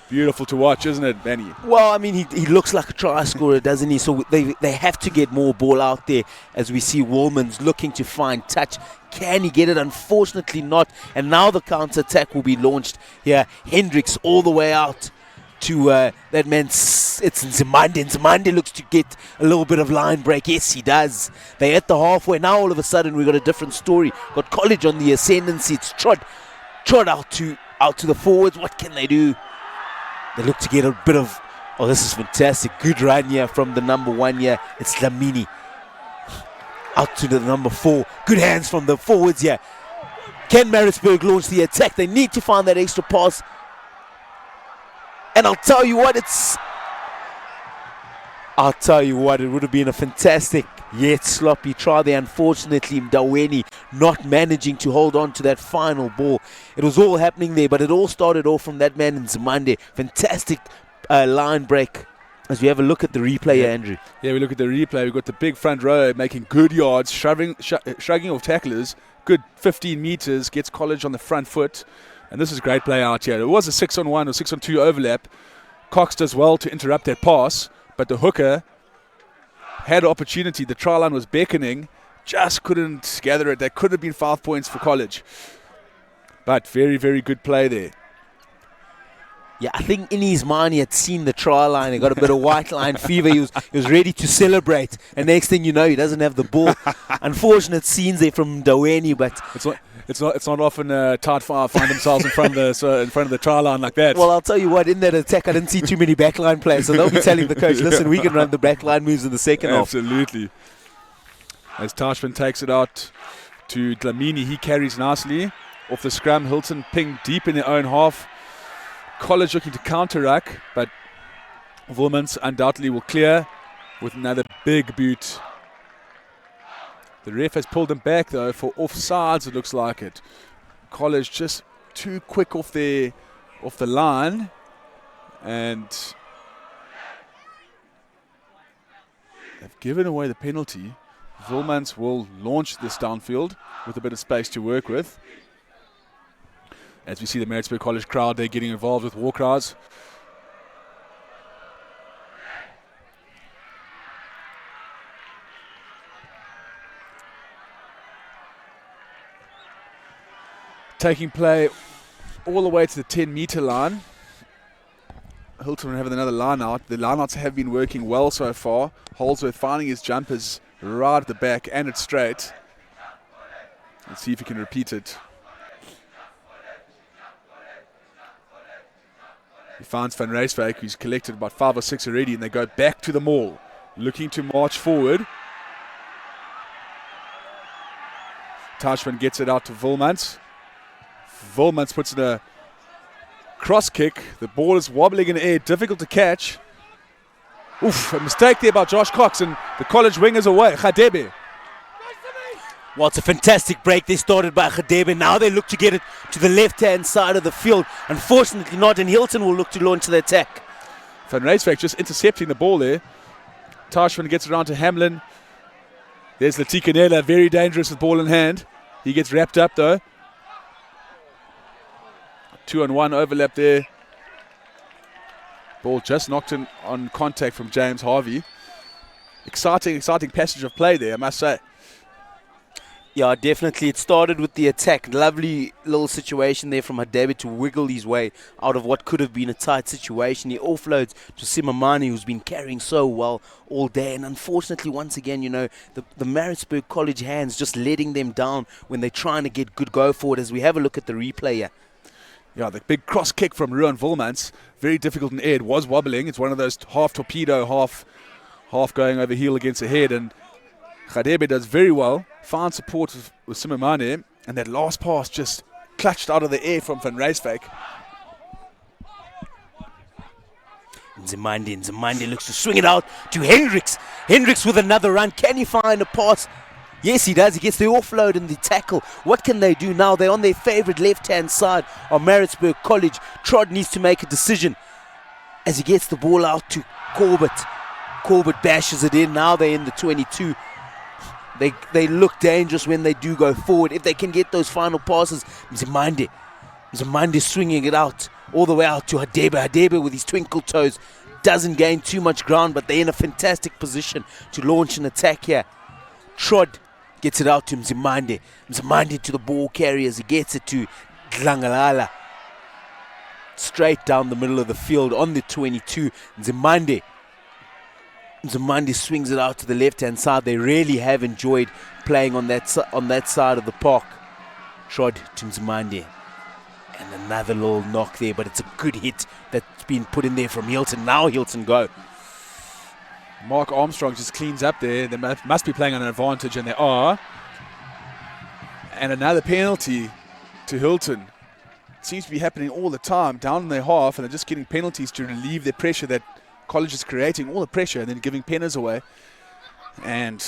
Beautiful to watch, isn't it, Manny? Well, I mean, he looks like a try scorer, doesn't he? So they have to get more ball out there as we see Woolman's looking to find touch. Can he get it? Unfortunately not. And now the counter-attack will be launched here. Hendricks all the way out to that man, it's Nzimande. Nzimande looks to get a little bit of line break. Yes, he does. They're at the halfway. Now all of a sudden we've got a different story. Got College on the ascendancy. It's trod out to the forwards. What can they do? They look to get a bit of, oh, this is fantastic. Good run here from the number 1 here. It's Lamini. Out to the number 4. Good hands from the forwards here. Can Maritzburg launch the attack? They need to find that extra pass. And I'll tell you what, it would have been a fantastic yet sloppy try there. Unfortunately, Mdaweni not managing to hold on to that final ball. It was all happening there, but it all started off from that man in Nzimande. Fantastic line break. As we have a look at the replay here, Andrew. Yeah, we look at the replay. We've got the big front row making good yards, shrugging off tacklers. Good 15 meters, gets College on the front foot. And this is great play out here. It was a 6-on-1 or 6-on-2 overlap. Cox does well to interrupt that pass, but the hooker had opportunity. The try line was beckoning, just couldn't gather it. That could have been 5 points for College. But very, very good play there. Yeah, I think in his mind he had seen the try line. He got a bit of white line fever. He was ready to celebrate. And next thing you know, he doesn't have the ball. Unfortunate scenes there from Mdaweni, but it's not often tight five find themselves in front of the try line like that. Well, I'll tell you what, in that attack, I didn't see too many backline players, so they'll be telling the coach, listen, we can run the backline moves in the second half. Absolutely. As Tashman takes it out to Dlamini, he carries nicely off the scrum. Hilton pinged deep in their own half. College looking to counter-ruck, but Vormans undoubtedly will clear with another big boot. The ref has pulled them back, though, for offsides, it looks like it. College just too quick off the line, and they've given away the penalty. Vormans will launch this downfield with a bit of space to work with. As we see the Maritzburg College crowd, they're getting involved with war cries. taking play all the way to the 10-meter line. Hilton will have another line out. The line outs have been working well so far. Holdsworth finding his jumpers right at the back and it's straight. Let's see if he can repeat it. He finds Van Ryswyk, who's collected about 5 or 6 already, and they go back to the maul, looking to march forward. Tashman gets it out to Volmans. Volmans puts in a cross kick. The ball is wobbling in the air, difficult to catch. Oof, a mistake there by Josh Cox, and the college wingers away. Khadebe. Well, it's a fantastic break they started by Khadebe. Now they look to get it to the left-hand side of the field. Unfortunately not, and Hilton will look to launch the attack. Van Ryswyk just intercepting the ball there. Tashman gets it around to Hamlin. There's Latikanela, very dangerous with ball in hand. He gets wrapped up though. 2-on-1 overlap there. Ball just knocked in on contact from James Harvey. Exciting passage of play there, I must say. Yeah, definitely. It started with the attack. Lovely little situation there from Hadebe to wiggle his way out of what could have been a tight situation. He offloads to Simamani, who's been carrying so well all day. And unfortunately, once again, you know, the Maritzburg College hands just letting them down when they're trying to get good go forward. As we have a look at the replay here. Yeah, the big cross kick from Ruan Volmans. Very difficult in air. It was wobbling. It's one of those half torpedo, half going over heel against the head. And Khadebe does very well. Found support with Simamane, and that last pass just clutched out of the air from Van Ryswyk. Nzimande looks to swing it out to Hendricks. Hendricks with another run. Can he find a pass? Yes, he does. He gets the offload and the tackle. What can they do now? They're on their favorite left-hand side of Maritzburg College. Trod needs to make a decision as he gets the ball out to Corbett. Corbett bashes it in. Now they're in the 22. They look dangerous when they do go forward. If they can get those final passes, Nzimande swinging it out all the way out to Hadebe. Hadebe with his twinkle toes doesn't gain too much ground, but they're in a fantastic position to launch an attack here. Trod gets it out to Nzimande. Nzimande to the ball carriers. He gets it to Dlangalala. Straight down the middle of the field on the 22. Nzimande swings it out to the left-hand side. They really have enjoyed playing on that side of the park. Trod to Nzimande. And another little knock there, but it's a good hit that's been put in there from Hilton. Now Hilton go. Mark Armstrong just cleans up there. They must be playing on an advantage, and they are. And another penalty to Hilton. It seems to be happening all the time, down in their half, and they're just getting penalties to relieve the pressure that College is creating, all the pressure, and then giving penners away. And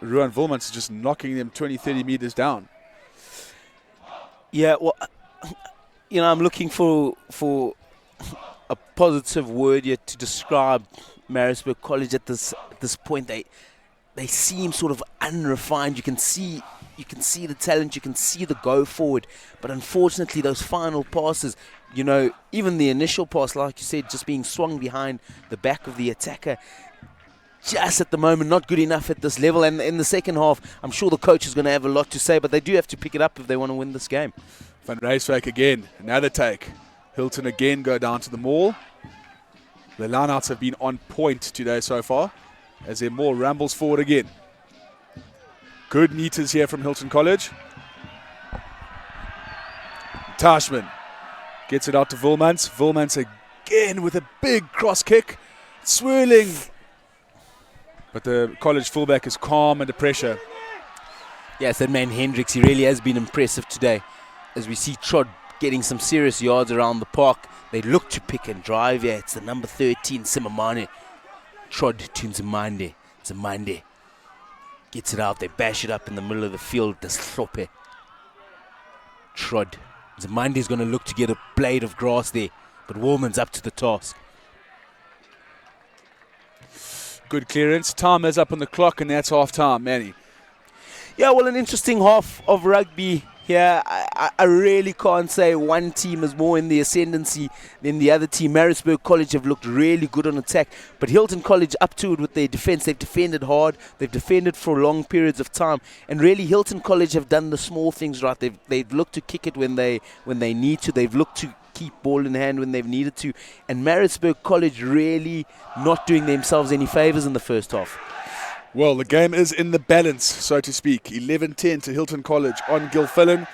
Ruan Volmans is just knocking them 20, 30 meters down. Yeah, well, you know, I'm looking for a positive word here to describe Maritzburg College at this point. They seem sort of unrefined. You can see the talent, you can see the go forward, but unfortunately those final passes, you know, even the initial pass, like you said, just being swung behind the back of the attacker, just at the moment not good enough at this level. And in the second half, I'm sure the coach is going to have a lot to say, but they do have to pick it up if they want to win this game. Van Ryswyk again, another take. Hilton again go down to the maul. The lineouts have been on point today so far as their maul rambles forward again. Good meters here from Hilton College. Tashman gets it out to Volmans. Volmans again with a big cross kick. Swirling. But the college fullback is calm under pressure. Yes, that man Hendricks, he really has been impressive today. As we see Trod getting some serious yards around the park. They look to pick and drive here. It's the number 13, Simamane. Trod to Nzimande. Nzimande gets it out. They bash it up in the middle of the field. The Slope. Trod. Nzimande is going to look to get a blade of grass there. But Woolman's up to the task. Good clearance. Time is up on the clock, and that's half time, Manny. Yeah, well, an interesting half of rugby Yeah, I really can't say one team is more in the ascendancy than the other team. Maritzburg College have looked really good on attack, but Hilton College up to it with their defense. They've defended hard, they've defended for long periods of time, and really Hilton College have done the small things right. They've looked to kick it when they need to. They've looked to keep ball in hand when they've needed to, and Maritzburg College really not doing themselves any favors in the first half. Well, the game is in the balance, so to speak. 11-10 to Hilton College on Gilfillan.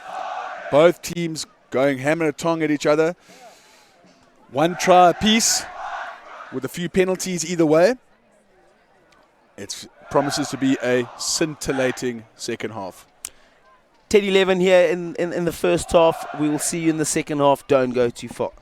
Both teams going hammer and tong at each other. One try apiece with a few penalties either way. It promises to be a scintillating second half. 10-11 here in the first half. We will see you in the second half. Don't go too far.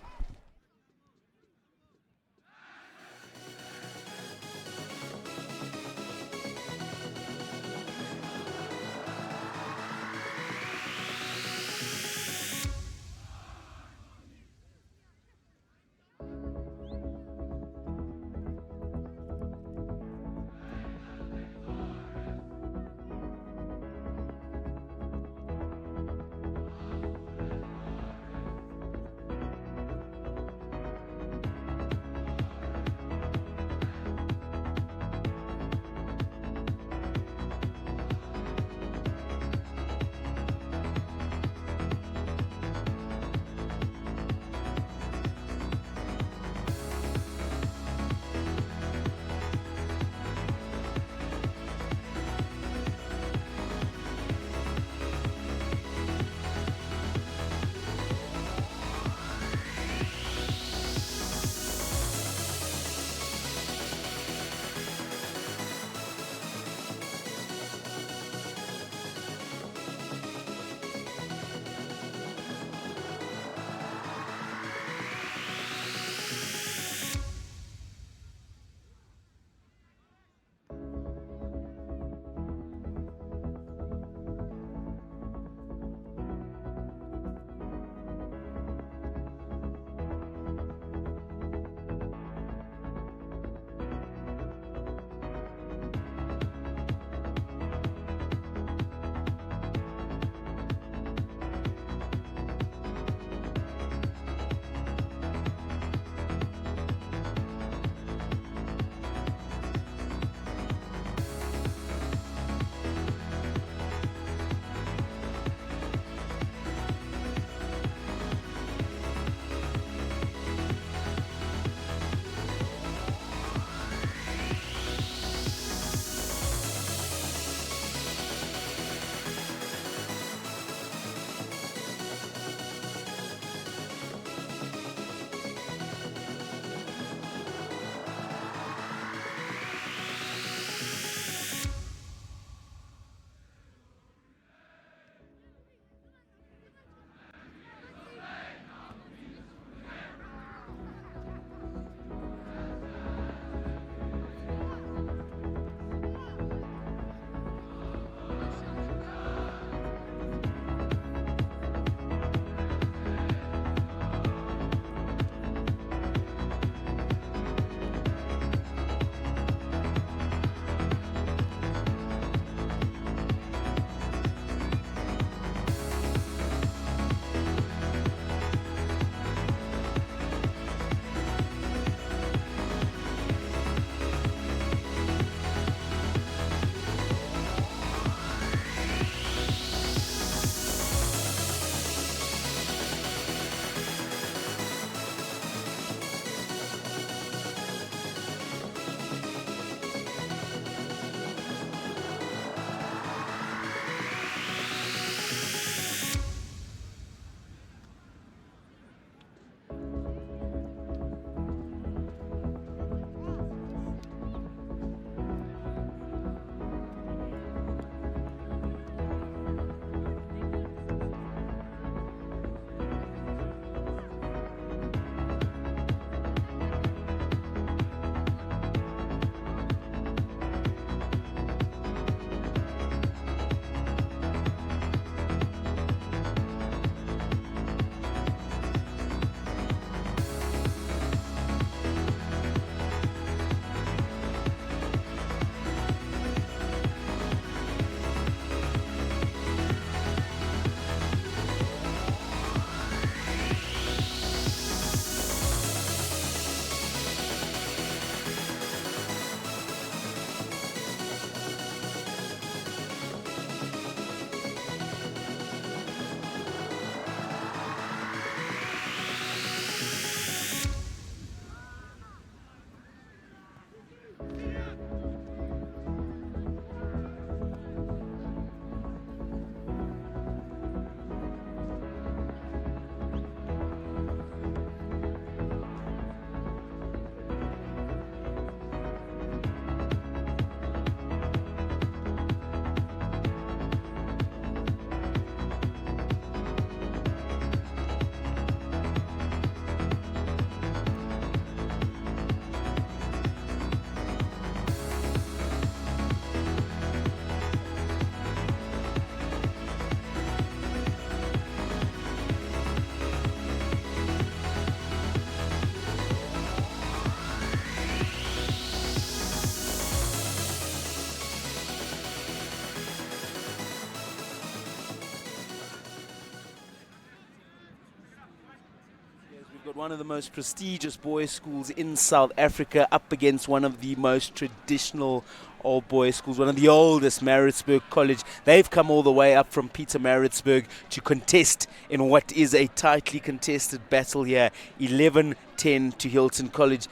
one of the most prestigious boys' schools in South Africa up against one of the most traditional old boys' schools, one of the oldest, Maritzburg College. They've come all the way up from Maritzburg to contest in what is a tightly contested battle here. 11-10 to Hilton College.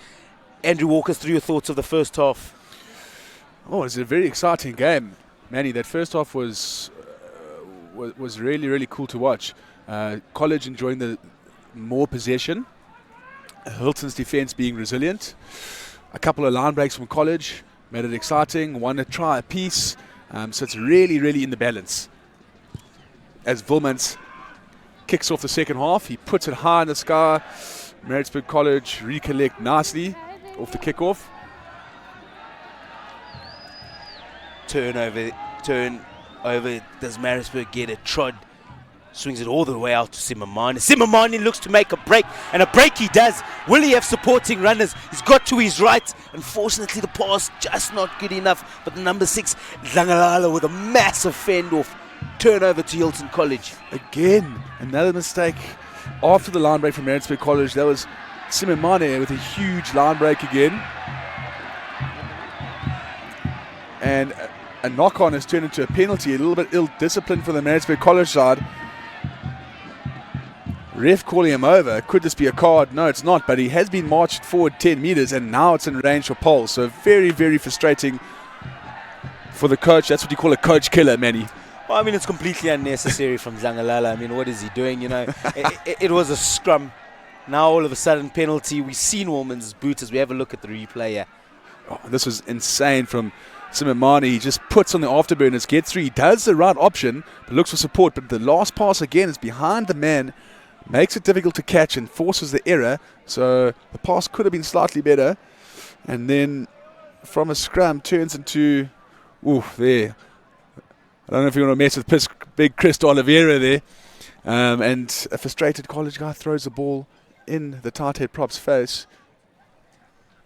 Andrew, walk us through your thoughts of the first half. Oh, it's a very exciting game, Manny. That first half was really, really cool to watch. College enjoying the more possession. Hilton's defense being resilient. A couple of line breaks from College made it exciting. One a try apiece. So it's really, really in the balance. As Wilmans kicks off the second half, he puts it high in the sky. Maritzburg College recollect nicely off the kickoff. Turn over. Does Maritzburg get it? Trod swings it all the way out to Simamani. Simamani looks to make a break, and a break he does. Will he have supporting runners? He's got to his right. Unfortunately, the pass just not good enough. But the number 6, Zangalala, with a massive fend-off. Turnover to Hilton College. Again, another mistake after the line break from Maritzburg College. That was Simamani with a huge line break again. And a knock-on has turned into a penalty. A little bit ill-disciplined for the Maritzburg College side. Ref calling him over. Could this be a card? No, it's not. But he has been marched forward 10 meters, and now it's in range for pole. So very, very frustrating for the coach. That's what you call a coach killer, Manny. Well, I mean, it's completely unnecessary from Zangalala. I mean, what is he doing? You know, it was a scrum. Now all of a sudden penalty. We've seen Woman's boot as we have a look at the replay here. Oh, this was insane from Simamani. He just puts on the afterburners, gets through. He does the right option, but looks for support. But the last pass again is behind the man, makes it difficult to catch and forces the error. So the pass could have been slightly better. And then from a scrum turns into, there. I don't know if you want to mess with big Chris Oliveira there. And a frustrated College guy throws the ball in the tight head prop's face.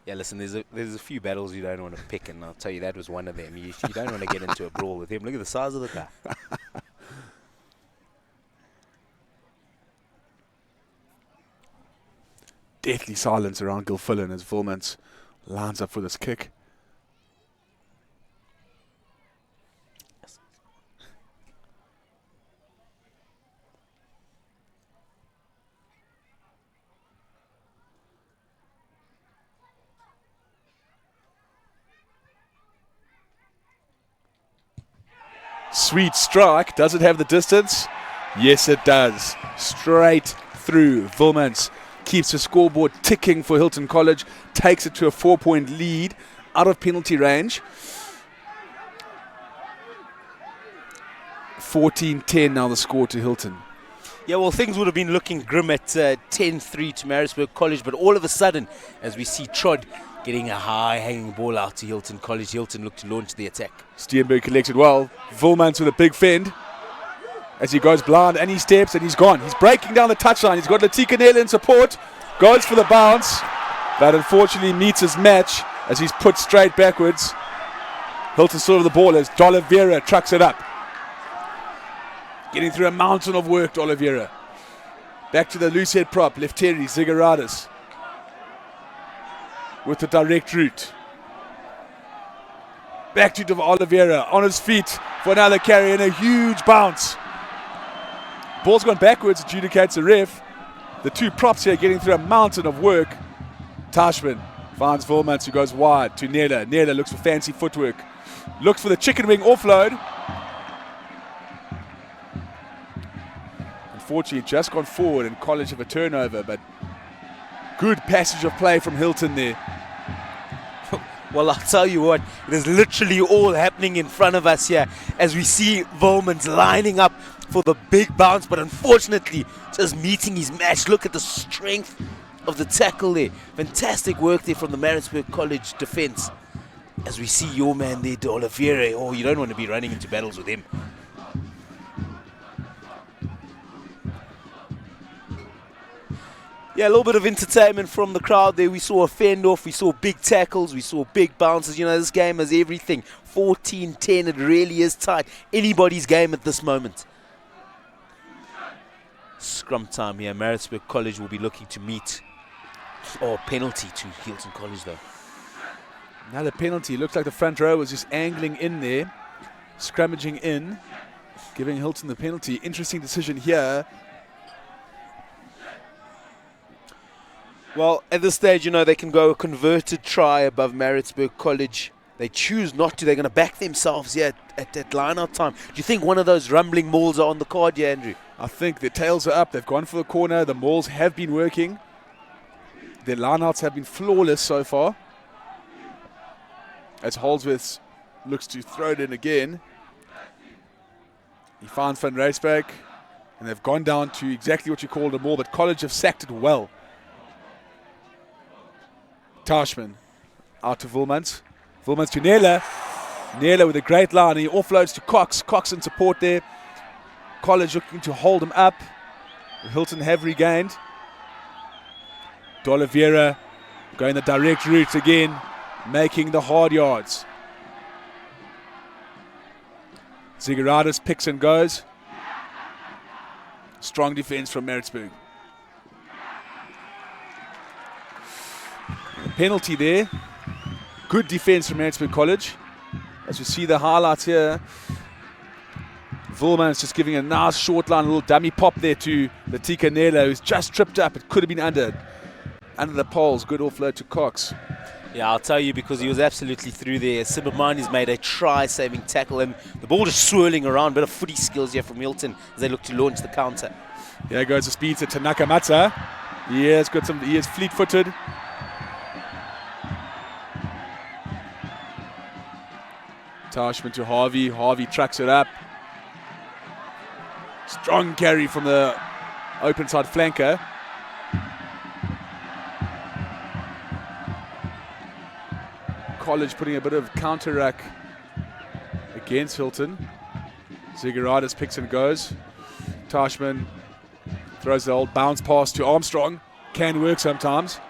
Yeah, listen, there's a few battles you don't want to pick, and I'll tell you that was one of them. You don't want to get into a brawl with him. Look at the size of the guy. Deathly silence around Gilfillan as Wilmans lines up for this kick. Sweet strike. Does it have the distance? Yes, it does. Straight through. Wilmans keeps the scoreboard ticking for Hilton College. Takes it to a 4-point lead out of penalty range. 14-10 now the score to Hilton. Yeah, well, things would have been looking grim at 10-3 to Maritzburg College, but all of a sudden, as we see Trod getting a high-hanging ball out to Hilton College, Hilton look to launch the attack. Steenberg collected well. Wilmans with a big fend as he goes blind, and he steps, and he's gone. He's breaking down the touchline. He's got Latikanela in support. Goes for the bounce, but unfortunately meets his match as he's put straight backwards. Hilton still with the ball as D'Oliveira trucks it up. Getting through a mountain of work, D'Oliveira. Back to the loose head prop, Lefteri Zigaradis with the direct route. Back to D'Oliveira on his feet for another carry and a huge bounce. Ball's gone backwards, adjudicates the ref. The two props here getting through a mountain of work. Tashman finds Wilmans, who goes wide to Nela. Nela looks for fancy footwork. Looks for the chicken wing offload. Unfortunately, just gone forward and College have a turnover, but good passage of play from Hilton there. Well, I'll tell you what, it is literally all happening in front of us here as we see Wilmans lining up for the big bounce, but unfortunately just meeting his match. Look at the strength of the tackle there. Fantastic work there from the Maritzburg College defense. As we see your man there, D'Oliveira. Oh, you don't want to be running into battles with him. Yeah, a little bit of entertainment from the crowd there. We saw a fend-off, we saw big tackles, we saw big bounces. You know, this game has everything. 14-10, it really is tight. Anybody's game at this moment. Scrum time here. Maritzburg College will be looking to meet Oh, penalty to Hilton College though. Another penalty. Looks like the front row was just angling in there, scrummaging in, giving Hilton the penalty. Interesting decision here. Well, at this stage, they can go a converted try above Maritzburg College. They choose not to. They're going to back themselves here at that line-out time. Do you think one of those rumbling mauls are on the card here, Andrew? I think the tails are up. They've gone for the corner. The mauls have been working. Their line-outs have been flawless so far. As Holdsworth looks to throw it in again. He finds Van Rysbeek. And they've gone down to exactly what you called a maul, but College have sacked it well. Tashman out to Wilmans. Wilmans to Naylor. Naylor with a great line. He offloads to Cox. Cox in support there. College looking to hold him up. Hilton have regained. D'Oliveira going the direct route again, making the hard yards. Zigaradis picks and goes. Strong defense from Maritzburg. Penalty there. Good defense from Maritzburg College. As you see the highlights here, Wilmans just giving a nice short line, a little dummy pop there to Latika Nelo, who's just tripped up. It could have been under the poles. Good offload to Cox. Yeah, I'll tell you, because he was absolutely through there. Sibamani's made a try-saving tackle, and the ball just swirling around. Bit of footy skills here from Hilton as they look to launch the counter. Here goes the speed to Tanaka Matza. He is fleet-footed. Tashman to Harvey. Harvey tracks it up. Strong carry from the open side flanker. College putting a bit of counter-rack against Hilton. Zigaradis picks and goes. Tashman throws the old bounce pass to Armstrong. Can work sometimes.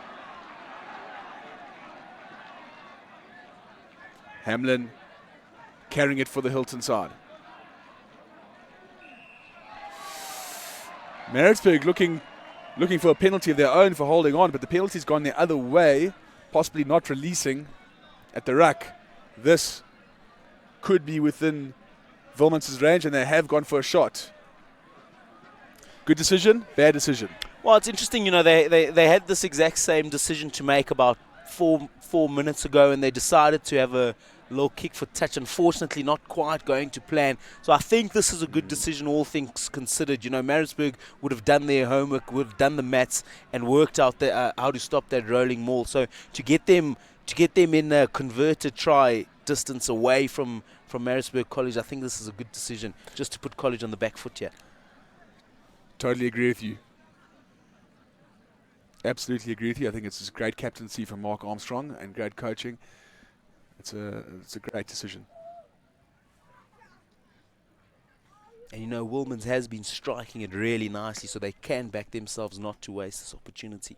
Hamlin carrying it for the Hilton side. Maritzburg looking for a penalty of their own for holding on, but the penalty's gone the other way, possibly not releasing at the ruck. This could be within Wilmans' range, and they have gone for a shot. Good decision, bad decision. Well, it's interesting, they had this exact same decision to make about four minutes ago, and they decided to have a low kick for touch. Unfortunately, not quite going to plan. So I think this is a good decision, all things considered. Maritzburg would have done their homework, would have done the maths, and worked out how to stop that rolling maul. So to get them in a converted try distance away from Maritzburg College, I think this is a good decision, just to put College on the back foot here. Totally agree with you. Absolutely agree with you. I think it's a great captaincy from Mark Armstrong and great coaching. It's a great decision. And Wilmans has been striking it really nicely, so they can back themselves not to waste this opportunity.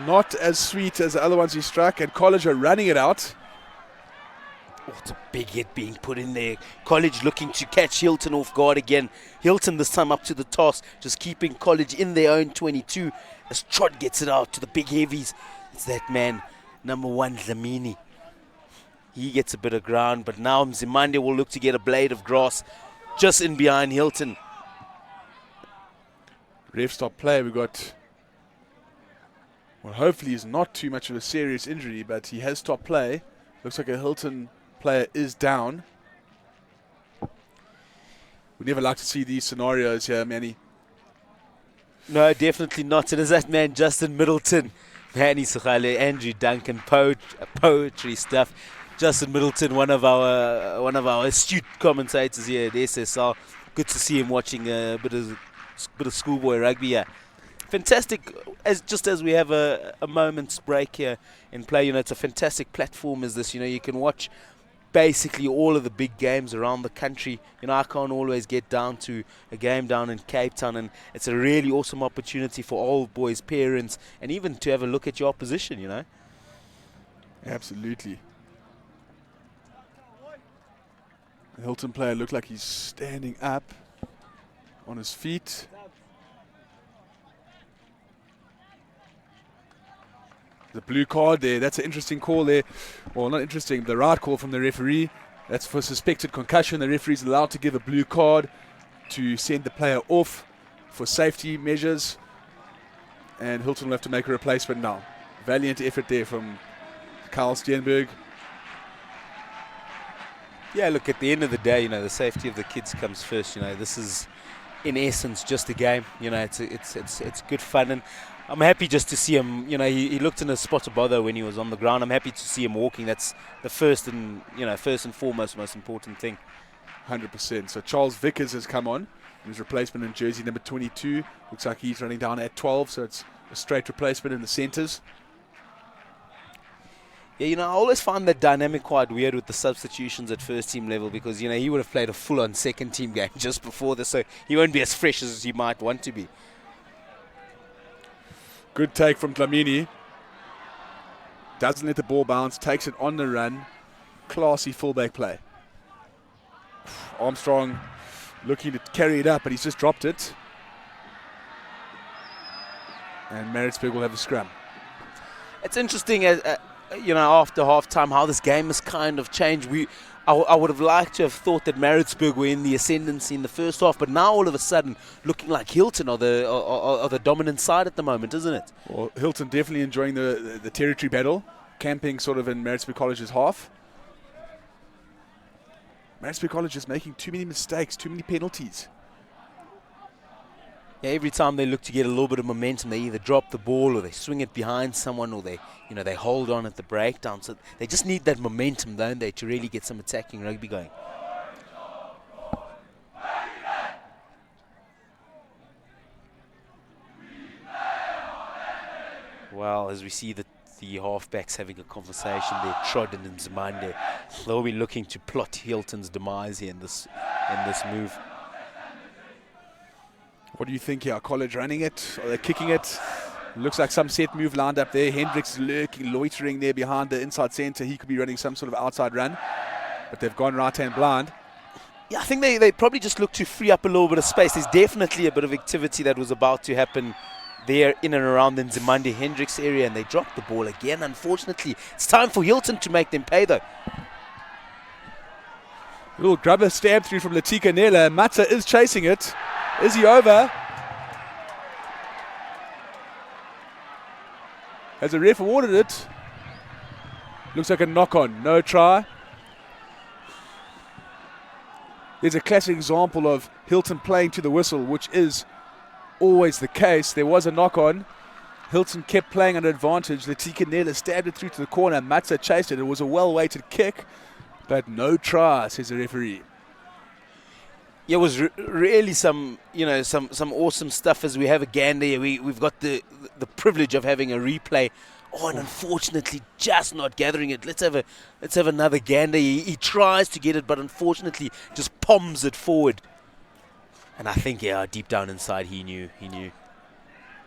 Not as sweet as the other ones he struck, and College are running it out. Oh, it's a big hit being put in there. College looking to catch Hilton off guard again. Hilton this time up to the toss, just keeping College in their own 22 as Trot gets it out to the big heavies. It's that man, number 1, Zamini. He gets a bit of ground, but now Mzimande will look to get a blade of grass just in behind Hilton. Ref stop play. We got... Well, hopefully he's not too much of a serious injury, but he has stopped play. Looks like a Hilton player is down. We never like to see these scenarios here, Manny. No, definitely not. It is that man, Justin Middleton. Manny Sukhale, Andrew Duncan, poetry stuff. Justin Middleton, one of our astute commentators here at SSR. Good to see him watching a bit of schoolboy rugby here. Fantastic, as we have a moment's break here in play. It's a fantastic platform as this. You can watch basically all of the big games around the country. You know, I can't always get down to a game down in Cape Town, and it's a really awesome opportunity for old boys, parents, and even to have a look at your opposition, you know. Absolutely. The Hilton player looked like he's standing up on his feet. The blue card there, that's an interesting call there. Well, not interesting, the right call from the referee. That's for suspected concussion. The referee's allowed to give a blue card to send the player off for safety measures. And Hilton will have to make a replacement now. Valiant effort there from Karl Steenberg. Yeah, look, at the end of the day, you know, the safety of the kids comes first. You know, this is, in essence, just a game. You know, it's good fun, and I'm happy just to see him. You know, he looked in a spot of bother when he was on the ground. I'm happy to see him walking. That's the first and foremost, most important thing. 100%. So Charles Vickers has come on. His replacement in jersey number 22. Looks like he's running down at 12, so it's a straight replacement in the centres. Yeah, you know, I always find that dynamic quite weird with the substitutions at first team level, because, you know, he would have played a full-on second team game just before this, so he won't be as fresh as he might want to be. Good take from Dlamini. Doesn't let the ball bounce, takes it on the run. Classy fullback play. Armstrong looking to carry it up, but he's just dropped it. And Maritzburg will have a scrum. It's interesting, you know, after half-time, how this game has kind of changed. I would have liked to have thought that Maritzburg were in the ascendancy in the first half, but now all of a sudden looking like Hilton are the dominant side at the moment, isn't it? Well, Hilton definitely enjoying the territory battle, camping sort of in Maritzburg College's half. Maritzburg College is making too many mistakes, too many penalties. Yeah, every time they look to get a little bit of momentum, they either drop the ball or they swing it behind someone, or they hold on at the breakdown. So they just need that momentum, don't they, to really get some attacking rugby going. Well, as we see the halfbacks having a conversation there, Trodden and Zimande, they'll be looking to plot Hilton's demise here in this move. What do you think here? Are College running it? Are they kicking it? Looks like some set move lined up there. Hendricks lurking, loitering there behind the inside centre. He could be running some sort of outside run, but they've gone right-hand blind. Yeah, I think they probably just look to free up a little bit of space. There's definitely a bit of activity that was about to happen there in and around the Nzimande Hendricks area, and they dropped the ball again, unfortunately. It's time for Hilton to make them pay, though. A little grubber stab through from Latika Nela. Matza is chasing it. Is he over? Has the ref awarded it? Looks like a knock-on. No try. There's a classic example of Hilton playing to the whistle, which is always the case. There was a knock-on. Hilton kept playing under advantage. Latika Nela stabbed it through to the corner. Matza chased it. It was a well-weighted kick, but no try, says the referee. Yeah, it was really some awesome stuff as we have a gander here. We've got the privilege of having a replay. Oh, and unfortunately, just not gathering it. Let's have another gander. He tries to get it, but unfortunately, just palms it forward. And I think, yeah, deep down inside, he knew.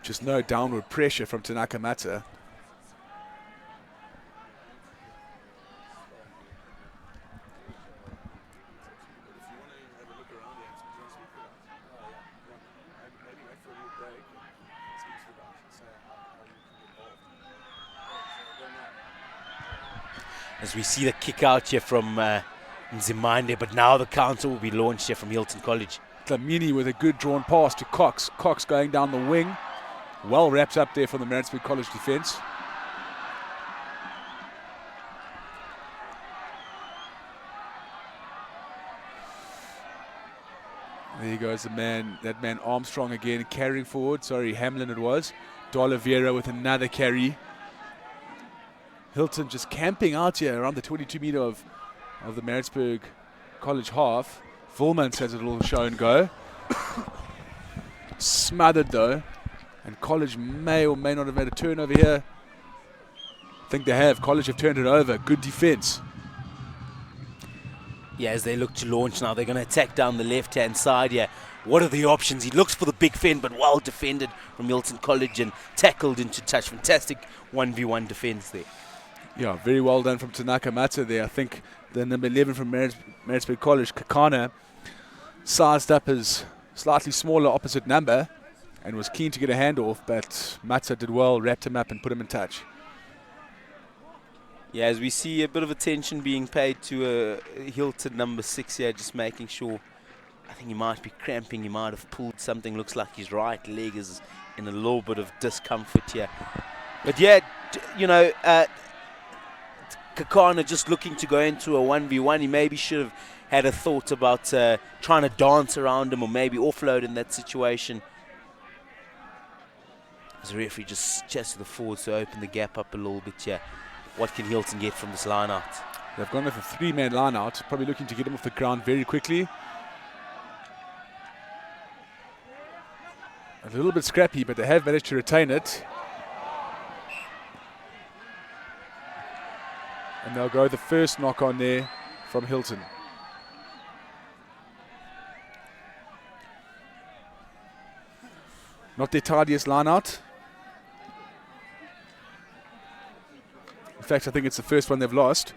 Just no downward pressure from Tanaka Matza. As we see the kick out here from Nzimande, but now the counter will be launched here from Hilton College. Dlamini with a good drawn pass to Cox. Cox going down the wing. Well wrapped up there from the Maritzburg College defence. There goes that man Armstrong again carrying forward. Sorry, Hamlin it was. D'Oliveira with another carry. Hilton just camping out here around the 22 metre of the Maritzburg College half. Volmans has a little show and go. Smothered though. And College may or may not have made a turn over here. I think they have. College have turned it over. Good defence. Yeah, as they look to launch now, they're going to attack down the left-hand side here. What are the options? He looks for the big fend, but well defended from Hilton College and tackled into touch. Fantastic 1v1 defense there. Yeah, very well done from Tanaka Matsu there. I think the number 11 from Maritzburg College, Kakana, sized up his slightly smaller opposite number and was keen to get a handoff, but Matsu did well, wrapped him up and put him in touch. Yeah, as we see a bit of attention being paid to Hilton number 6 here, just making sure. I think he might be cramping, he might have pulled something. Looks like his right leg is in a little bit of discomfort here. But yeah, Kakana just looking to go into a 1v1. He maybe should have had a thought about trying to dance around him or maybe offload in that situation. As the referee just chats to the forwards to open the gap up a little bit here. What can Hilton get from this line out? They've gone with a 3-man line out, probably looking to get him off the ground very quickly. A little bit scrappy, but they have managed to retain it. And they'll go the first knock on there from Hilton. Not their tidiest line out. In fact, I think it's the first one they've lost.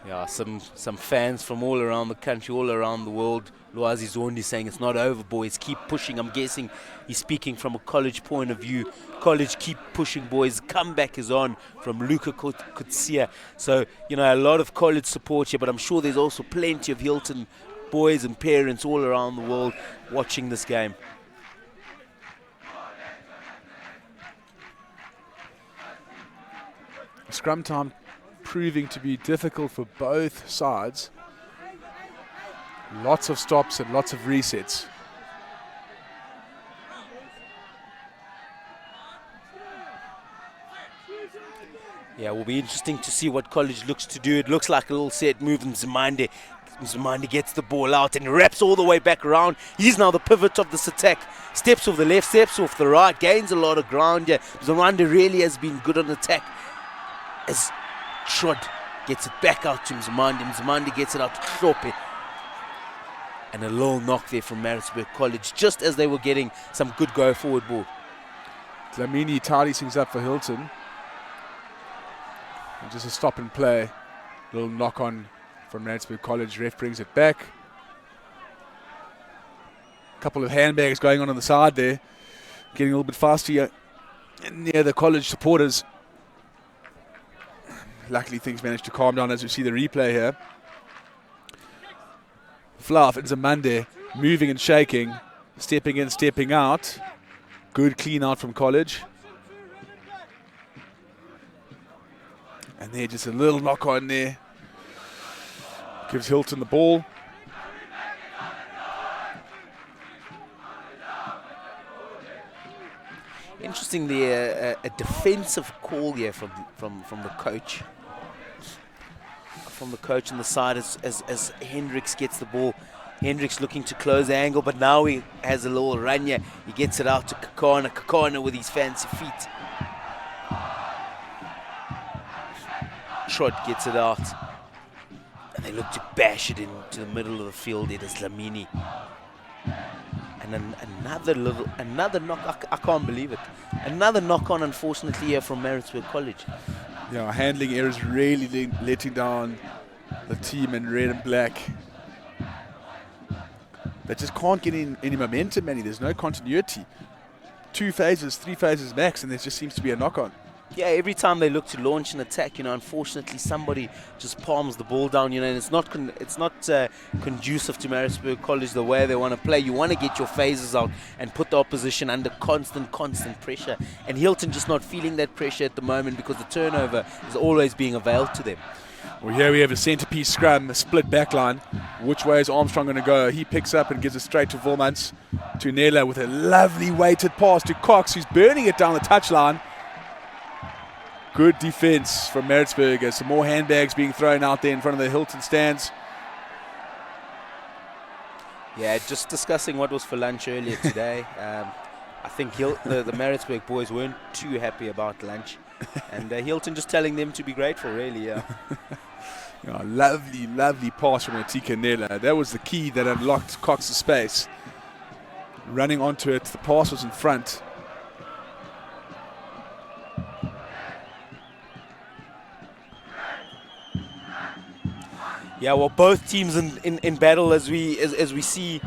Yeah, some fans from all around the country, all around the world. Luazi Zondi saying it's not over, boys. Keep pushing. I'm guessing he's speaking from a college point of view. College, keep pushing, boys. Comeback is on from Luka Kutsia. So, a lot of college support here, but I'm sure there's also plenty of Hilton boys and parents all around the world watching this game. Scrum time proving to be difficult for both sides. Lots of stops and lots of resets. Yeah, it will be interesting to see what college looks to do. It looks like a little set move, and Mzimande gets the ball out and wraps all the way back around. He's now the pivot of this attack. Steps off the left, steps off the right, gains a lot of ground here. Mzimande really has been good on attack. As Trod gets it back out to Mzimande. Mzimande gets it out to Klope. And a little knock there from Maritzburg College, just as they were getting some good go forward ball. Dlamini tidies things up for Hilton. And just a stop and play. Little knock on from Maritzburg College. Ref brings it back. A couple of handbags going on the side there. Getting a little bit faster here near the college supporters. Luckily things managed to calm down as we see the replay here. Fluff and Zamande moving and shaking, stepping in, stepping out. Good clean out from College. And there, just a little knock on there. Gives Hilton the ball. Interestingly, a defensive call here from the coach. From the coach on the side as Hendricks gets the ball. Hendricks looking to close the angle, but now he has a little run here. He gets it out to Kakana. Kakana with his fancy feet. Trot gets it out. And they look to bash it into the middle of the field. It is Lamini. And then another knock. I can't believe it. Another knock on, unfortunately, here from Maritzburg College. Yeah, handling errors really letting down the team in red and black. They just can't get in any momentum, Manny. There's no continuity. 2 phases, 3 phases max, and there just seems to be a knock-on. Yeah, every time they look to launch an attack, unfortunately somebody just palms the ball down, and it's not conducive to Maritzburg College the way they want to play. You want to get your phases out and put the opposition under constant pressure. And Hilton just not feeling that pressure at the moment because the turnover is always being availed to them. Well, here we have a centerpiece scrum, a split back line. Which way is Armstrong going to go? He picks up and gives it straight to Volmans, to Nela with a lovely weighted pass to Cox, who's burning it down the touchline. Good defense from Maritzburg. Some more handbags being thrown out there in front of the Hilton stands. Yeah, just discussing what was for lunch earlier today. I think the Maritzburg boys weren't too happy about lunch. And Hilton just telling them to be grateful, really, yeah. Lovely, lovely pass from Latika Nela. That was the key that unlocked Cox's space. Running onto it, the pass was in front. Yeah, well, both teams in battle as we see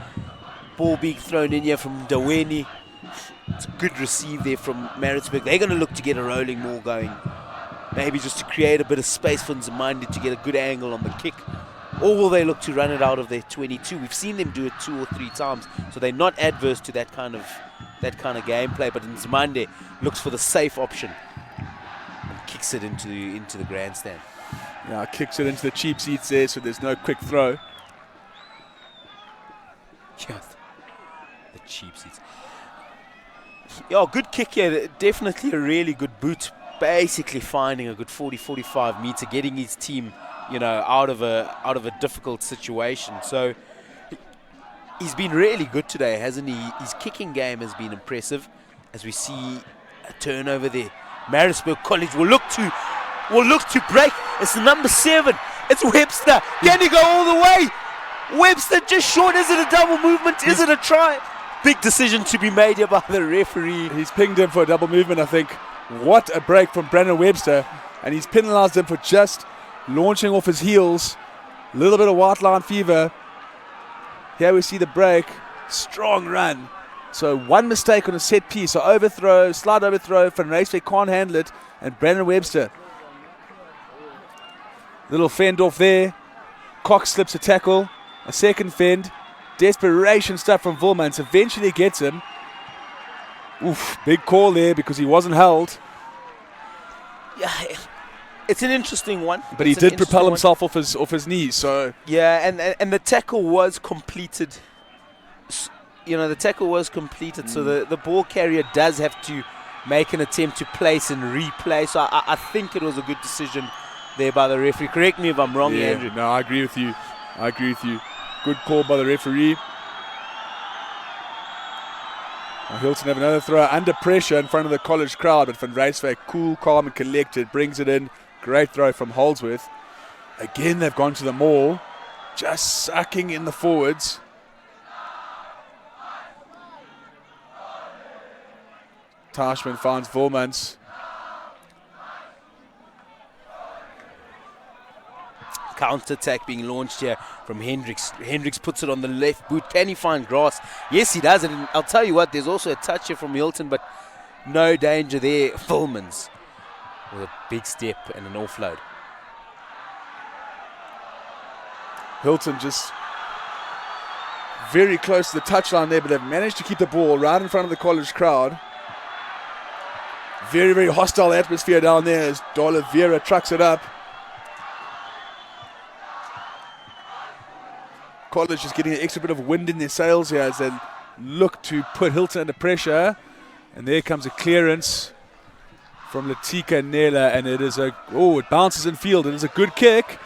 ball being thrown in here from Daweni. It's a good receive there from Maritzburg. They're going to look to get a rolling maul going. Maybe just to create a bit of space for Nzimande to get a good angle on the kick. Or will they look to run it out of their 22? We've seen them do it 2 or 3 times, so they're not adverse to that kind of gameplay. But Nzimande looks for the safe option and kicks it into the grandstand. Yeah, kicks it into the cheap seats there, so there's no quick throw. Yeah, the cheap seats. Yeah, good kick here. Definitely a really good boot. Basically finding a good 40-45 meter, getting his team, out of a difficult situation. So he's been really good today, hasn't he? His kicking game has been impressive. As we see a turnover there, Maritzburg College will look to break. It's the number 7. It's Webster. Can he go all the way? Webster just short. Is it a double movement? Is it a try? Big decision to be made here by the referee. He's pinged him for a double movement, I think. What a break from Brandon Webster. And he's penalised him for just launching off his heels. A little bit of white line fever. Here we see the break. Strong run. So one mistake on a set piece. So overthrow, slide overthrow. Van Ryswyk can't handle it. And Brandon Webster. Little fend off there. Cox slips a tackle. A second fend. Desperation stuff from Volmans. Eventually gets him. Oof, big call there because he wasn't held. Yeah, it's an interesting one. But he did propel himself off his knees. So yeah, and the tackle was completed. The tackle was completed. So the ball carrier does have to make an attempt to place and replay. So I think it was a good decision there by the referee. Correct me if I'm wrong, Andrew. No, I agree with you. Good call by the referee. Hilton have another throw under pressure in front of the college crowd, but Van Ryswyk, cool, calm and collected, brings it in. Great throw from Holdsworth. Again, they've gone to the maul, just sucking in the forwards. Tashman finds Volmans. Counter-attack being launched here from Hendricks. Hendricks puts it on the left boot. Can he find grass? Yes, he does. And I'll tell you what, there's also a touch here from Hilton, but no danger there. Volmans with a big step and an offload. Hilton just very close to the touchline there, but they've managed to keep the ball right in front of the college crowd. Very, very hostile atmosphere down there as D'Oliveira trucks it up. College is getting an extra bit of wind in their sails here as they look to put Hilton under pressure. And there comes a clearance from Latika Nela, and it bounces in field. It is a good kick.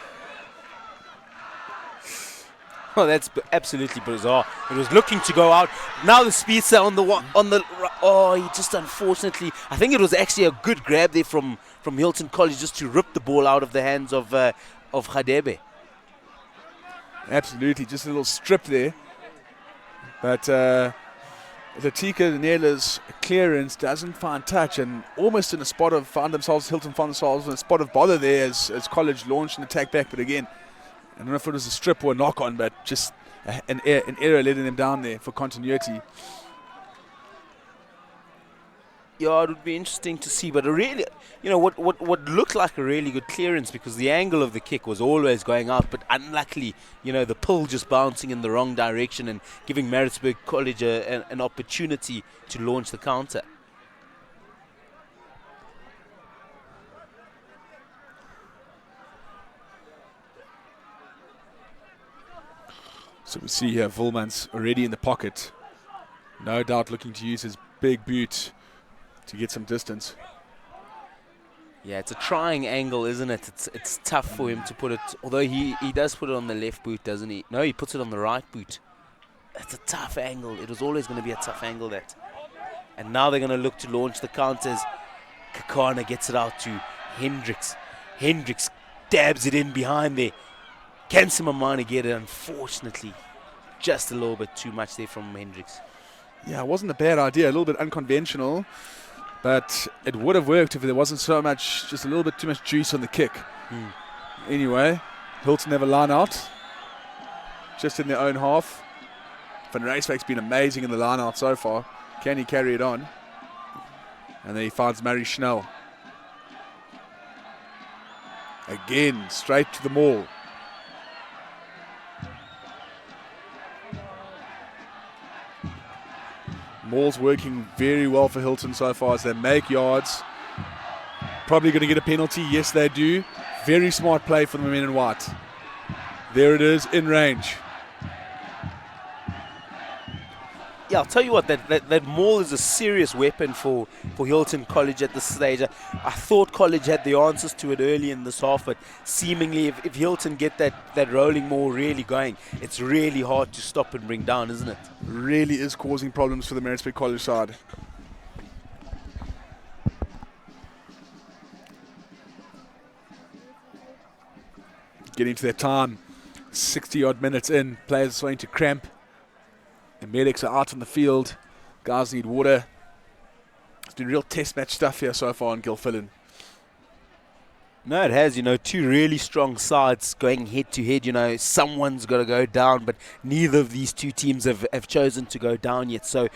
Oh, that's absolutely bizarre. It was looking to go out. Now the speedster he just unfortunately, I think it was actually a good grab there from Hilton College just to rip the ball out of the hands of Khadebe. Absolutely, just a little strip there. But Latika Nela's clearance doesn't find touch, and almost in a spot of Hilton found themselves in a spot of bother there as College launched an attack back. But again, I don't know if it was a strip or a knock on, but just an error letting them down there for continuity. Yeah, it would be interesting to see, but a really, what looked like a really good clearance because the angle of the kick was always going out, but unluckily, the pull just bouncing in the wrong direction and giving Maritzburg College an opportunity to launch the counter. So we see here Volmans already in the pocket. No doubt looking to use his big boot to get some distance. Yeah, it's a trying angle, isn't it? It's tough for him to put it, although he does put it on the left boot, doesn't he? No, he puts it on the right boot. It's a tough angle. It was always going to be a tough angle, that. And now they're going to look to launch the counters. Kakana gets it out to Hendricks. Hendricks dabs it in behind there. Can Simamani get it? Unfortunately, just a little bit too much there from Hendricks. Yeah, it wasn't a bad idea. A little bit unconventional, but it would have worked if there wasn't so much, just a little bit too much juice on the kick. Anyway, Hilton have a line out, just in their own half. Van Rijswijk's been amazing in the line out so far. Can he carry it on? And then he finds Murray Schnell. Again, straight to the maul. Maul's working very well for Hilton so far as they make yards. Probably going to get a penalty. Yes, they do. Very smart play for the men in white. There it is, in range. Yeah, I'll tell you what, that maul is a serious weapon for Hilton College at this stage. I thought College had the answers to it early in this half, but seemingly if Hilton get that rolling maul really going, it's really hard to stop and bring down, isn't it? Really is causing problems for the Maritzburg College side. Getting to their time, 60-odd minutes in, players are starting to cramp. The medics are out on the field. Guys need water. It's been real test match stuff here so far in Gilfillan. No, it has. Two really strong sides going head to head. Someone's got to go down, but neither of these two teams have chosen to go down yet. So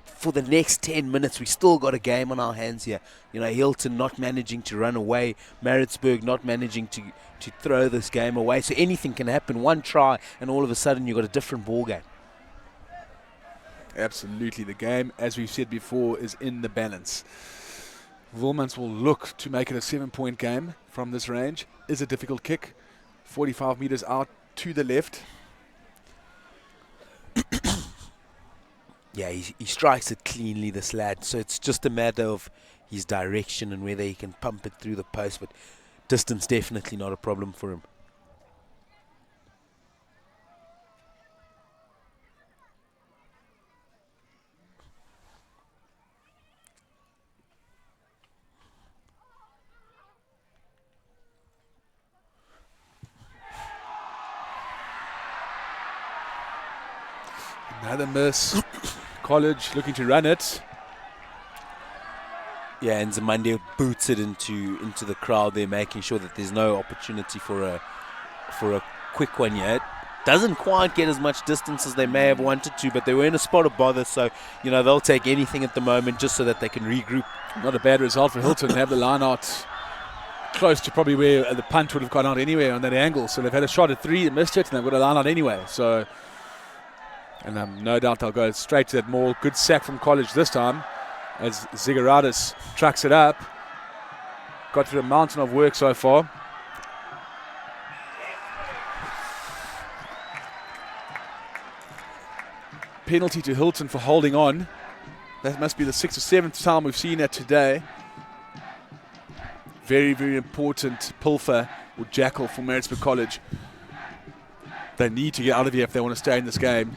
for the next 10 minutes, we still got a game on our hands here. Hilton not managing to run away. Maritzburg not managing to throw this game away. So anything can happen. One try, and all of a sudden you've got a different ball game. Absolutely. The game, as we've said before, is in the balance. Wilmans will look to make it a 7-point game from this range. Is a difficult kick. 45 meters out to the left. Yeah, he strikes it cleanly, this lad. So it's just a matter of his direction and whether he can pump it through the post. But distance definitely not a problem for him. Another miss. College looking to run it. Yeah, and Zamande boots it into the crowd there, making sure that there's no opportunity for a quick one yet. Doesn't quite get as much distance as they may have wanted to, but they were in a spot of bother, so they'll take anything at the moment just so that they can regroup. Not a bad result for Hilton. They have the line out close to probably where the punt would have gone out anyway on that angle. So they've had a shot at 3, they missed it, and they've got a line out anyway. So, and no doubt they'll go straight to that maul. Good sack from College this time as Zigaradis tracks it up. Got through a mountain of work so far. Penalty to Hilton for holding on. That must be the 6th or 7th time we've seen that today. Very, very important pilfer or jackal for Maritzburg College. They need to get out of here if they want to stay in this game.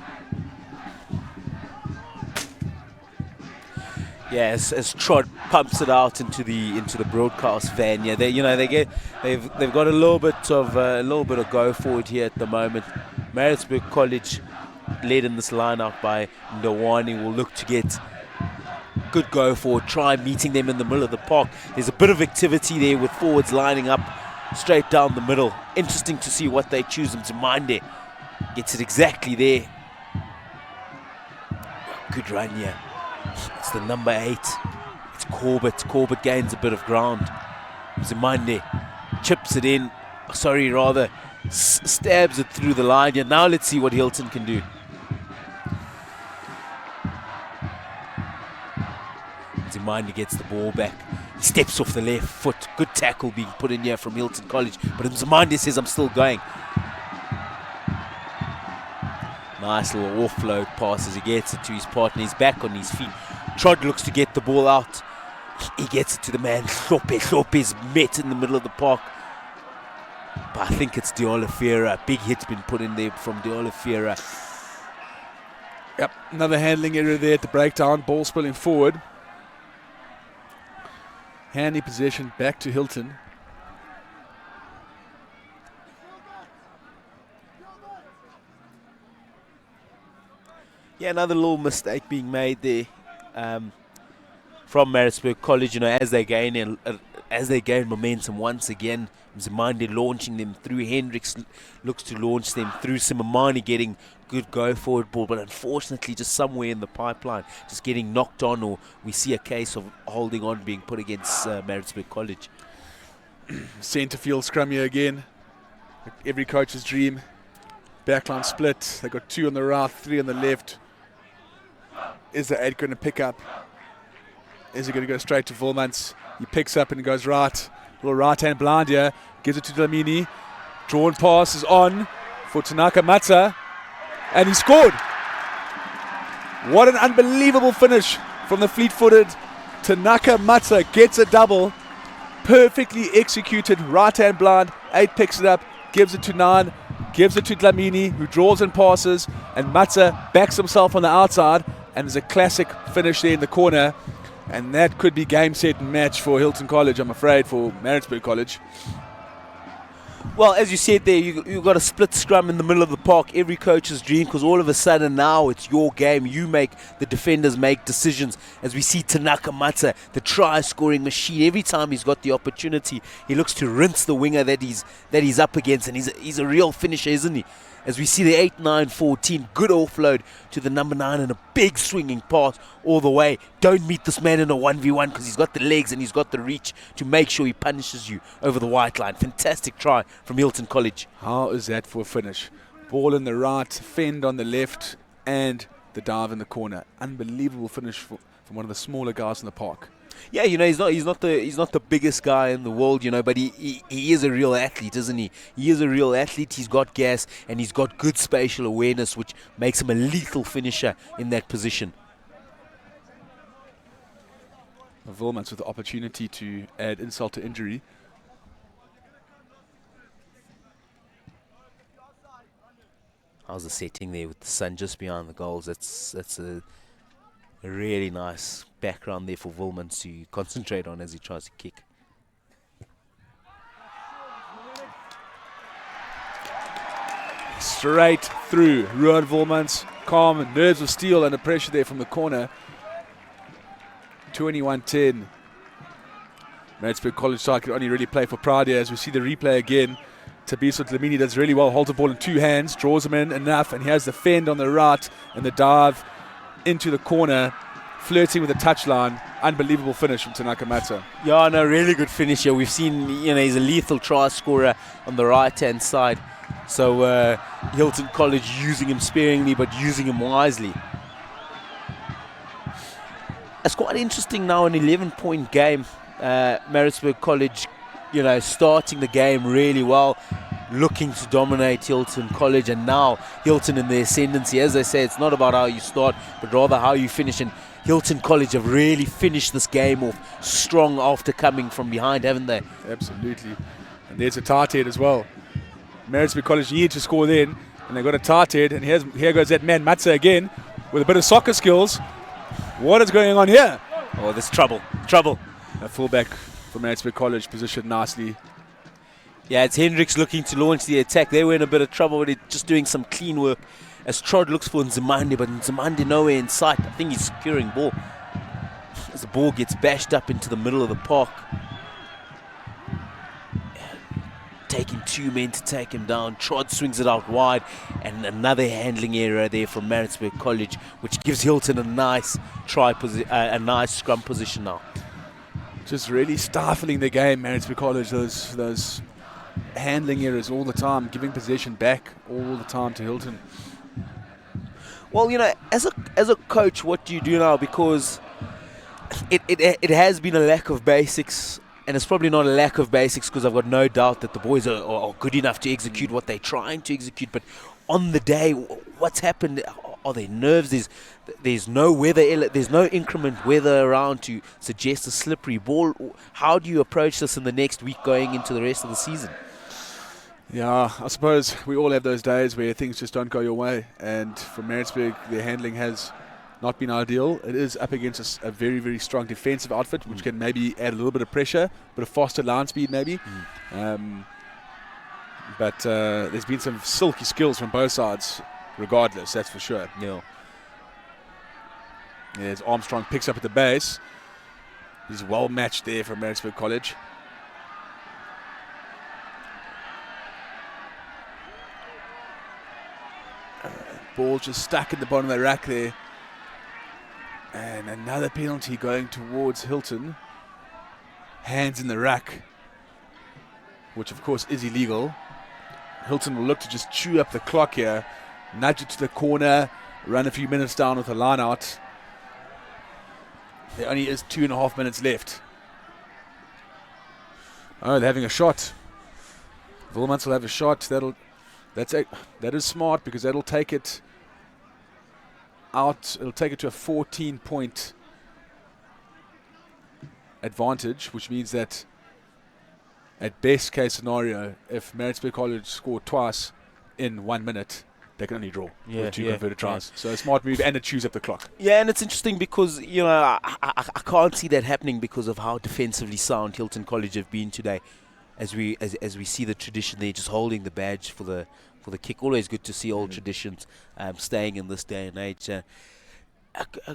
Yes, as Trod pumps it out into the broadcast van. Yeah, they've got a little bit of go forward here at the moment. Maritzburg College, led in this line out by Ndawani, will look to get good go forward, try meeting them in the middle of the park. There's a bit of activity there with forwards lining up straight down the middle. Interesting to see what they choose. Mzimande gets it exactly there. Good run here. It's the number 8. It's Corbett. Corbett gains a bit of ground. Mzimande chips it in. Stabs it through the line. Yeah, now let's see what Hilton can do. Mzimande gets the ball back. He steps off the left foot. Good tackle being put in here from Hilton College. But Mzimande says, I'm still going. Nice little offload pass as he gets it to his partner. He's back on his feet. Trod looks to get the ball out. He gets it to the man. Lopez met in the middle of the park. But I think it's De Oliveira. Big hit's been put in there from De Oliveira. Yep, another handling error there at the breakdown. Ball spilling forward. Handy possession back to Hilton. Yeah, another little mistake being made there from Maritzburg College. You know, as they gain momentum once again. Mzimande launching them through. Hendricks looks to launch them through. Simamani getting good go forward ball, but unfortunately just somewhere in the pipeline, just getting knocked on, or we see a case of holding on being put against Maritzburg College. Centre field scrum here again. Every coach's dream. Backline split. They got 2 on the right, 3 on the left. Is the 8 going to pick up? Is he going to go straight to Volmans? He picks up and goes right. Little right hand blind here. Gives it to Dlamini. Drawn pass is on for Tanaka Matza. And he scored. What an unbelievable finish from the fleet-footed Tanaka Matza. Gets a double. Perfectly executed right hand blind. 8 picks it up. Gives it to 9. Gives it to Dlamini, who draws and passes. And Matza backs himself on the outside. And there's a classic finish there in the corner. And that could be game, set, and match for Hilton College, I'm afraid, for Maritzburg College. Well, as you said there, you've got a split scrum in the middle of the park. Every coach's dream, because all of a sudden now it's your game. You make the defenders make decisions. As we see Tanaka Matza, the try-scoring machine. Every time he's got the opportunity, he looks to rinse the winger that he's up against, and he's a real finisher, isn't he? As we see the 8-9-14, good offload to the number 9 and a big swinging pass all the way. Don't meet this man in a 1v1 because he's got the legs and he's got the reach to make sure he punishes you over the white line. Fantastic try from Hilton College. How is that for a finish? Ball in the right, fend on the left, and the dive in the corner. Unbelievable finish from one of the smaller guys in the park. Yeah, you know, he's not the biggest guy in the world, you know, but he is a real athlete, isn't he? He is a real athlete. He's got gas and he's got good spatial awareness, which makes him a lethal finisher in that position. Volmans with the opportunity to add insult to injury. How's the setting there with the sun just behind the goals? That's a really nice background there for Volmans to concentrate on as he tries to kick. Straight through. Ruan Volmans, calm, nerves of steel under pressure there from the corner. 21-10. Maritzburg College side could only really play for pride here as we see the replay again. Tabiso Dlamini does really well, holds the ball in 2 hands, draws him in enough, and he has the fend on the right and the dive into the corner, flirting with the touchline. Unbelievable finish from Tanaka Matza. Yeah, no, really good finish here. We've seen, you know, he's a lethal try scorer on the right-hand side. So Hilton College using him sparingly, but using him wisely. It's quite interesting now, an 11-point game. Maritzburg College, you know, starting the game really well, looking to dominate Hilton College, and now Hilton in the ascendancy. As I say, it's not about how you start, but rather how you finish. And Hilton College have really finished this game off strong after coming from behind, haven't they? Absolutely. And there's a tight head as well. Maritzburg College needed to score then, and they got a tight head, and here goes that man Matza again with a bit of soccer skills. What is going on here? Oh, there's trouble. Trouble. A fullback for Maritzburg College positioned nicely. Yeah, it's Hendricks looking to launch the attack. They were in a bit of trouble with it, just doing some clean work as Trod looks for Nzimande, but Nzimande nowhere in sight. I think he's securing ball as the ball gets bashed up into the middle of the park. Taking 2 men to take him down. Trod swings it out wide, and another handling error there from Maritzburg College, which gives Hilton a nice a nice scrum position now. Just really stifling the game, Maritzburg College. Those handling errors all the time, giving possession back all the time to Hilton. Well, you know, as a coach, what do you do now? Because it has been a lack of basics. And it's probably not a lack of basics, because I've got no doubt that the boys are good enough to execute what they're trying to execute. But on the day, what's happened? Are there nerves? There's no weather. There's no inclement weather around to suggest a slippery ball. How do you approach this in the next week going into the rest of the season? Yeah, I suppose we all have those days where things just don't go your way. And for Maritzburg, their handling has not been ideal. It is up against a very, very strong defensive outfit, which can maybe add a little bit of pressure, a bit of faster line speed maybe. But there's been some silky skills from both sides, regardless, that's for sure. Yeah. As Armstrong picks up at the base. He's well matched there from Maritzburg College. Ball just stuck in the bottom of the rack there. And another penalty going towards Hilton. Hands in the rack, which of course is illegal. Hilton will look to just chew up the clock here, nudge it to the corner, run a few minutes down with a line out. There only is 2.5 minutes left. Oh, they're having a shot. Wilmans will have a shot. That is smart, because that'll take it out. It'll take it to a 14-point advantage, which means that at best case scenario, if Maritzburg College scored twice in 1 minute, they can only draw with 2 converted tries. So a smart move, and it chews up the clock. Yeah, and it's interesting because, I can't see that happening because of how defensively sound Hilton College have been today. As we see the tradition there, just holding the badge for the kick. Always good to see old traditions staying in this day and age. A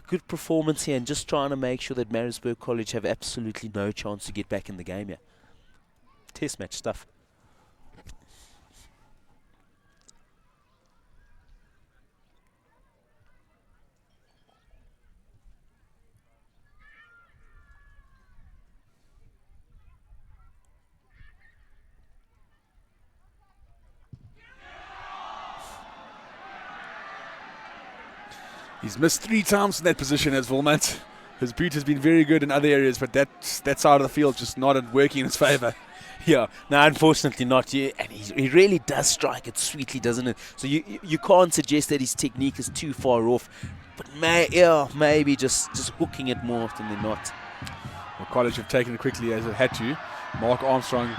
good performance here, and just trying to make sure that Maritzburg College have absolutely no chance to get back in the game here. Test match stuff. He's missed 3 times in that position as Wilmans. His boot has been very good in other areas, but that side of the field just not working in his favour. Yeah, no, unfortunately not. Yeah, and he really does strike it sweetly, doesn't it? So you can't suggest that his technique is too far off, but maybe just hooking it more often than not. Well, College have taken it quickly as it had to. Mark Armstrong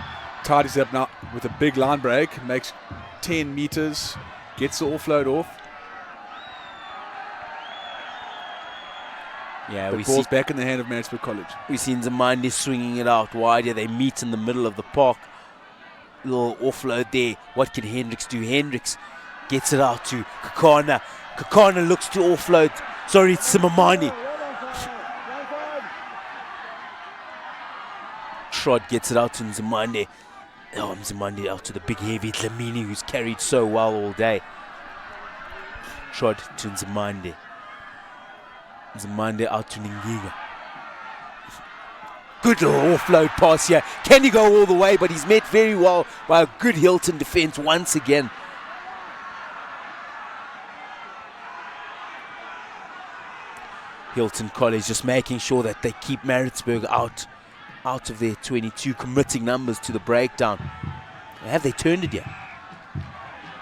tidies up now with a big line break, makes 10 meters, gets the offload off. Yeah, the ball's back in the hand of Maritzburg College. We've seen Zamandi swinging it out wide. Yeah, they meet in the middle of the park. Little offload there. What can Hendricks do? Hendricks gets it out to Kakana. Kakana looks to offload. Sorry, it's Simamani. Trod gets it out to Nzimande. Oh, Nzimande out to the big heavy Dlamini, who's carried so well all day. Trod to Nzimande. Nzimande out to Ningiga. Good little offload pass here. Can he go all the way? But he's met very well by a good Hilton defense once again. Hilton College just making sure that they keep Maritzburg out of their 22, committing numbers to the breakdown. Have they turned it yet?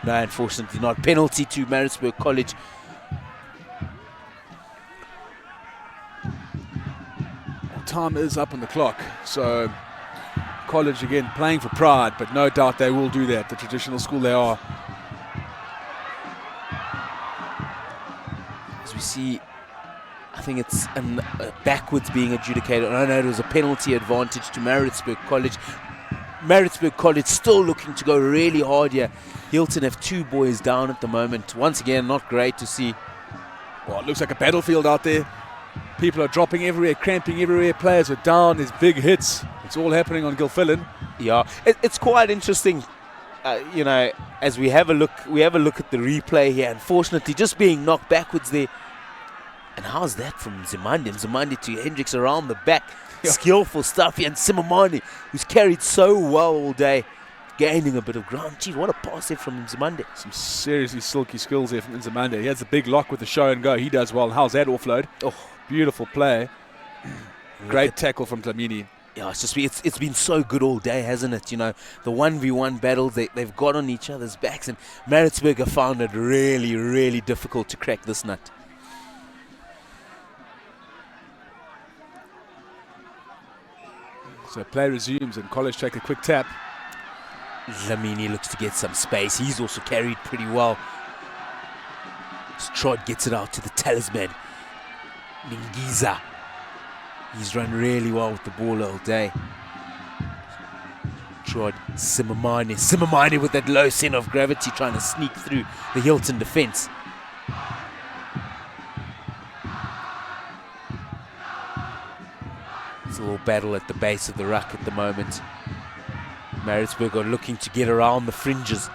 No, unfortunately not. Penalty to Maritzburg College. Time is up on the clock, so College again playing for pride, but no doubt they will do that, the traditional school they are. As we see, I think it's backwards being adjudicated. I know it was a penalty advantage to Maritzburg College. Maritzburg College still looking to go really hard here. Hilton have 2 boys down at the moment. Once again, not great to see. Well, it looks like a battlefield out there. People are dropping everywhere, cramping everywhere. Players are down. There's big hits. It's all happening on Gilfillan. Yeah, it's quite interesting. As we have a look at the replay here. Unfortunately, just being knocked backwards there. And how's that from Zimandi? Zimandi to Hendricks around the back. Yeah. Skillful stuff here. And Simamani, who's carried so well all day, gaining a bit of ground. Gee, what a pass there from Zimandi. Some seriously silky skills there from Zimandi. He has the big lock with the show and go. He does well. How's that offload? Oh, beautiful play. Great tackle from Dlamini. Yeah, it's been so good all day, hasn't it? The 1v1 battles, they've got on each other's backs, and Maritzburg have found it really, really difficult to crack this nut. So play resumes and College take a quick tap. Dlamini looks to get some space. He's also carried pretty well. Strod gets it out to the talisman. Ningiza. He's run really well with the ball all day. Trod Simamane. Simamane with that low center of gravity trying to sneak through the Hilton defense. It's a little battle at the base of the ruck at the moment. Maritzburg are looking to get around the fringes.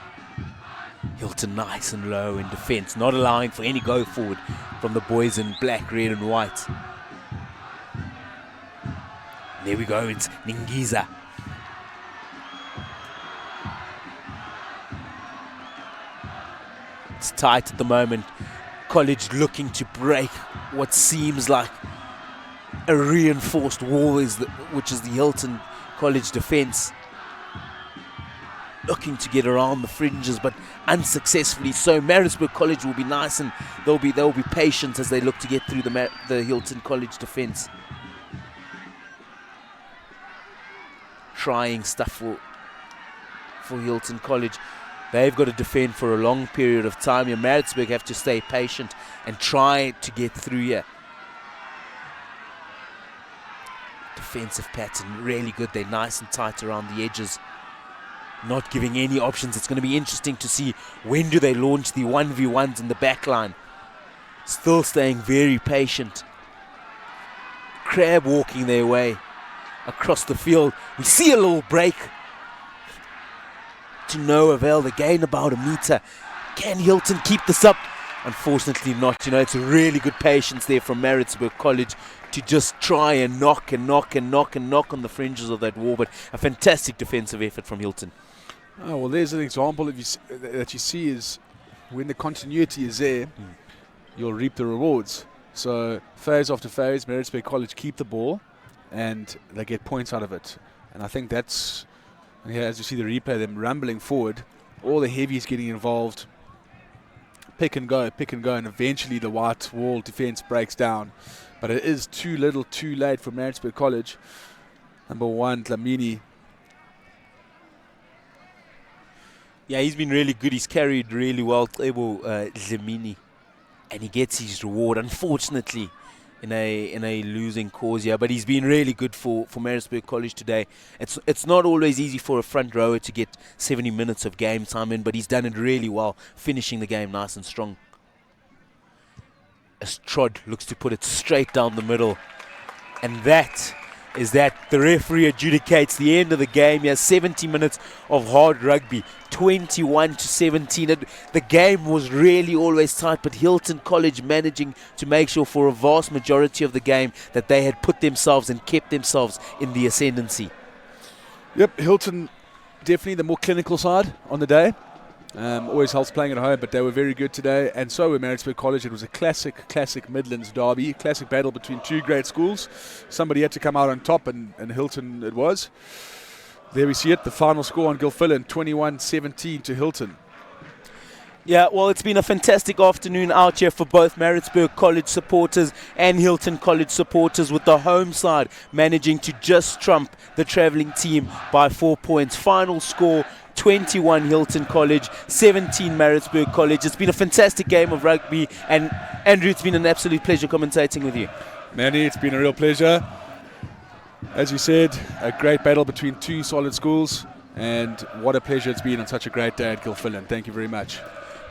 Hilton nice and low in defense, not allowing for any go forward from the boys in black, red and white. There we go, it's Ningiza. It's tight at the moment. College looking to break what seems like a reinforced wall, which is the Hilton College defense. Looking to get around the fringes, but unsuccessfully so. Maritzburg College will be nice and they'll be patient as they look to get through the Hilton College defense. Trying stuff for Hilton College. They've got to defend for a long period of time here. Maritzburg have to stay patient and try to get through here. Defensive pattern really good. They're nice and tight around the edges, not giving any options. It's going to be interesting to see when do they launch the 1v1s in the back line. Still staying very patient. Crab walking their way across the field. We see a little break. To no avail. They gain about a meter. Can Hilton keep this up? Unfortunately not. You know, it's a really good patience there from Maritzburg College to just try and knock on the fringes of that wall. But a fantastic defensive effort from Hilton. Oh, well, there's an example that you see is when the continuity is there, you'll reap the rewards. So phase after phase, Maritzburg College keep the ball and they get points out of it. And I think that's, yeah, as you see the replay, them rumbling forward, all the heavies getting involved, pick and go, and eventually the white wall defense breaks down. But it is too little, too late for Maritzburg College. Number 1, Dlamini. Yeah, he's been really good. He's carried really well, Dlamini, and he gets his reward. Unfortunately, in a losing cause here, but he's been really good for Maritzburg College today. It's not always easy for a front rower to get 70 minutes of game time in, but he's done it really well, finishing the game nice and strong. As Trod looks to put it straight down the middle, and that is that the referee adjudicates the end of the game. He has 70 minutes of hard rugby, 21-17. The game was really always tight, but Hilton College managing to make sure for a vast majority of the game that they had put themselves and kept themselves in the ascendancy. Yep, Hilton definitely the more clinical side on the day. Always helps playing at home, but they were very good today, and so were Maritzburg College. It was a classic Midlands derby, classic battle between two great schools. Somebody had to come out on top, and Hilton it was. There we see it, the final score on Gilfillan, 21-17 to Hilton. Yeah, well, it's been a fantastic afternoon out here for both Maritzburg College supporters and Hilton College supporters, with the home side managing to just trump the travelling team by 4 points. Final score, 21 Hilton College, 17 Maritzburg College. It's been a fantastic game of rugby, and Andrew, it's been an absolute pleasure commentating with you. Manny, it's been a real pleasure. As you said, a great battle between two solid schools, and what a pleasure it's been on such a great day at Gilfillan. Thank you very much.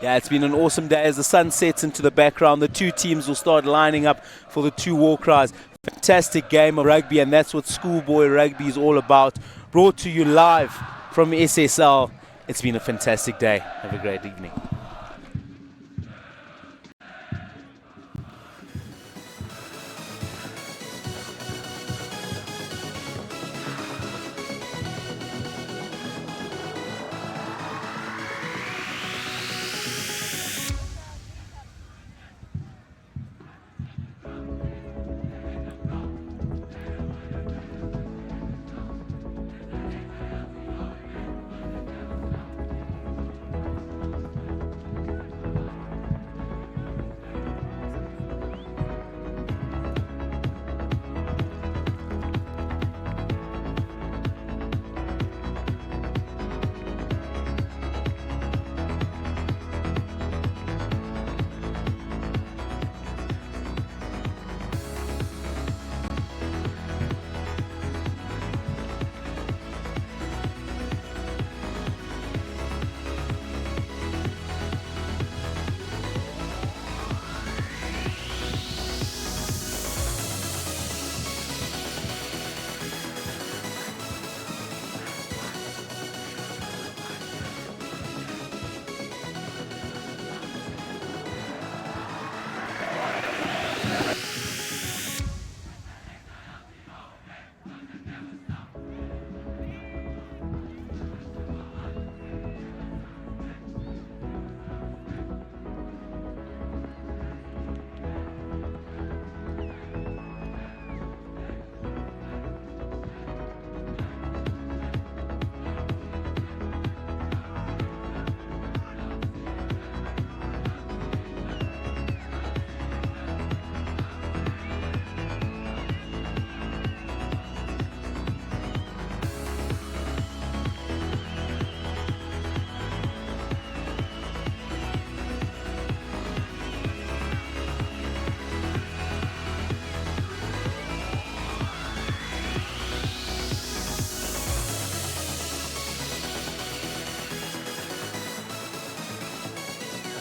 Yeah, it's been an awesome day. As the sun sets into the background, the two teams will start lining up for the two war cries. Fantastic game of rugby, and that's what schoolboy rugby is all about. Brought to you live from SSL. It's been a fantastic day. Have a great evening.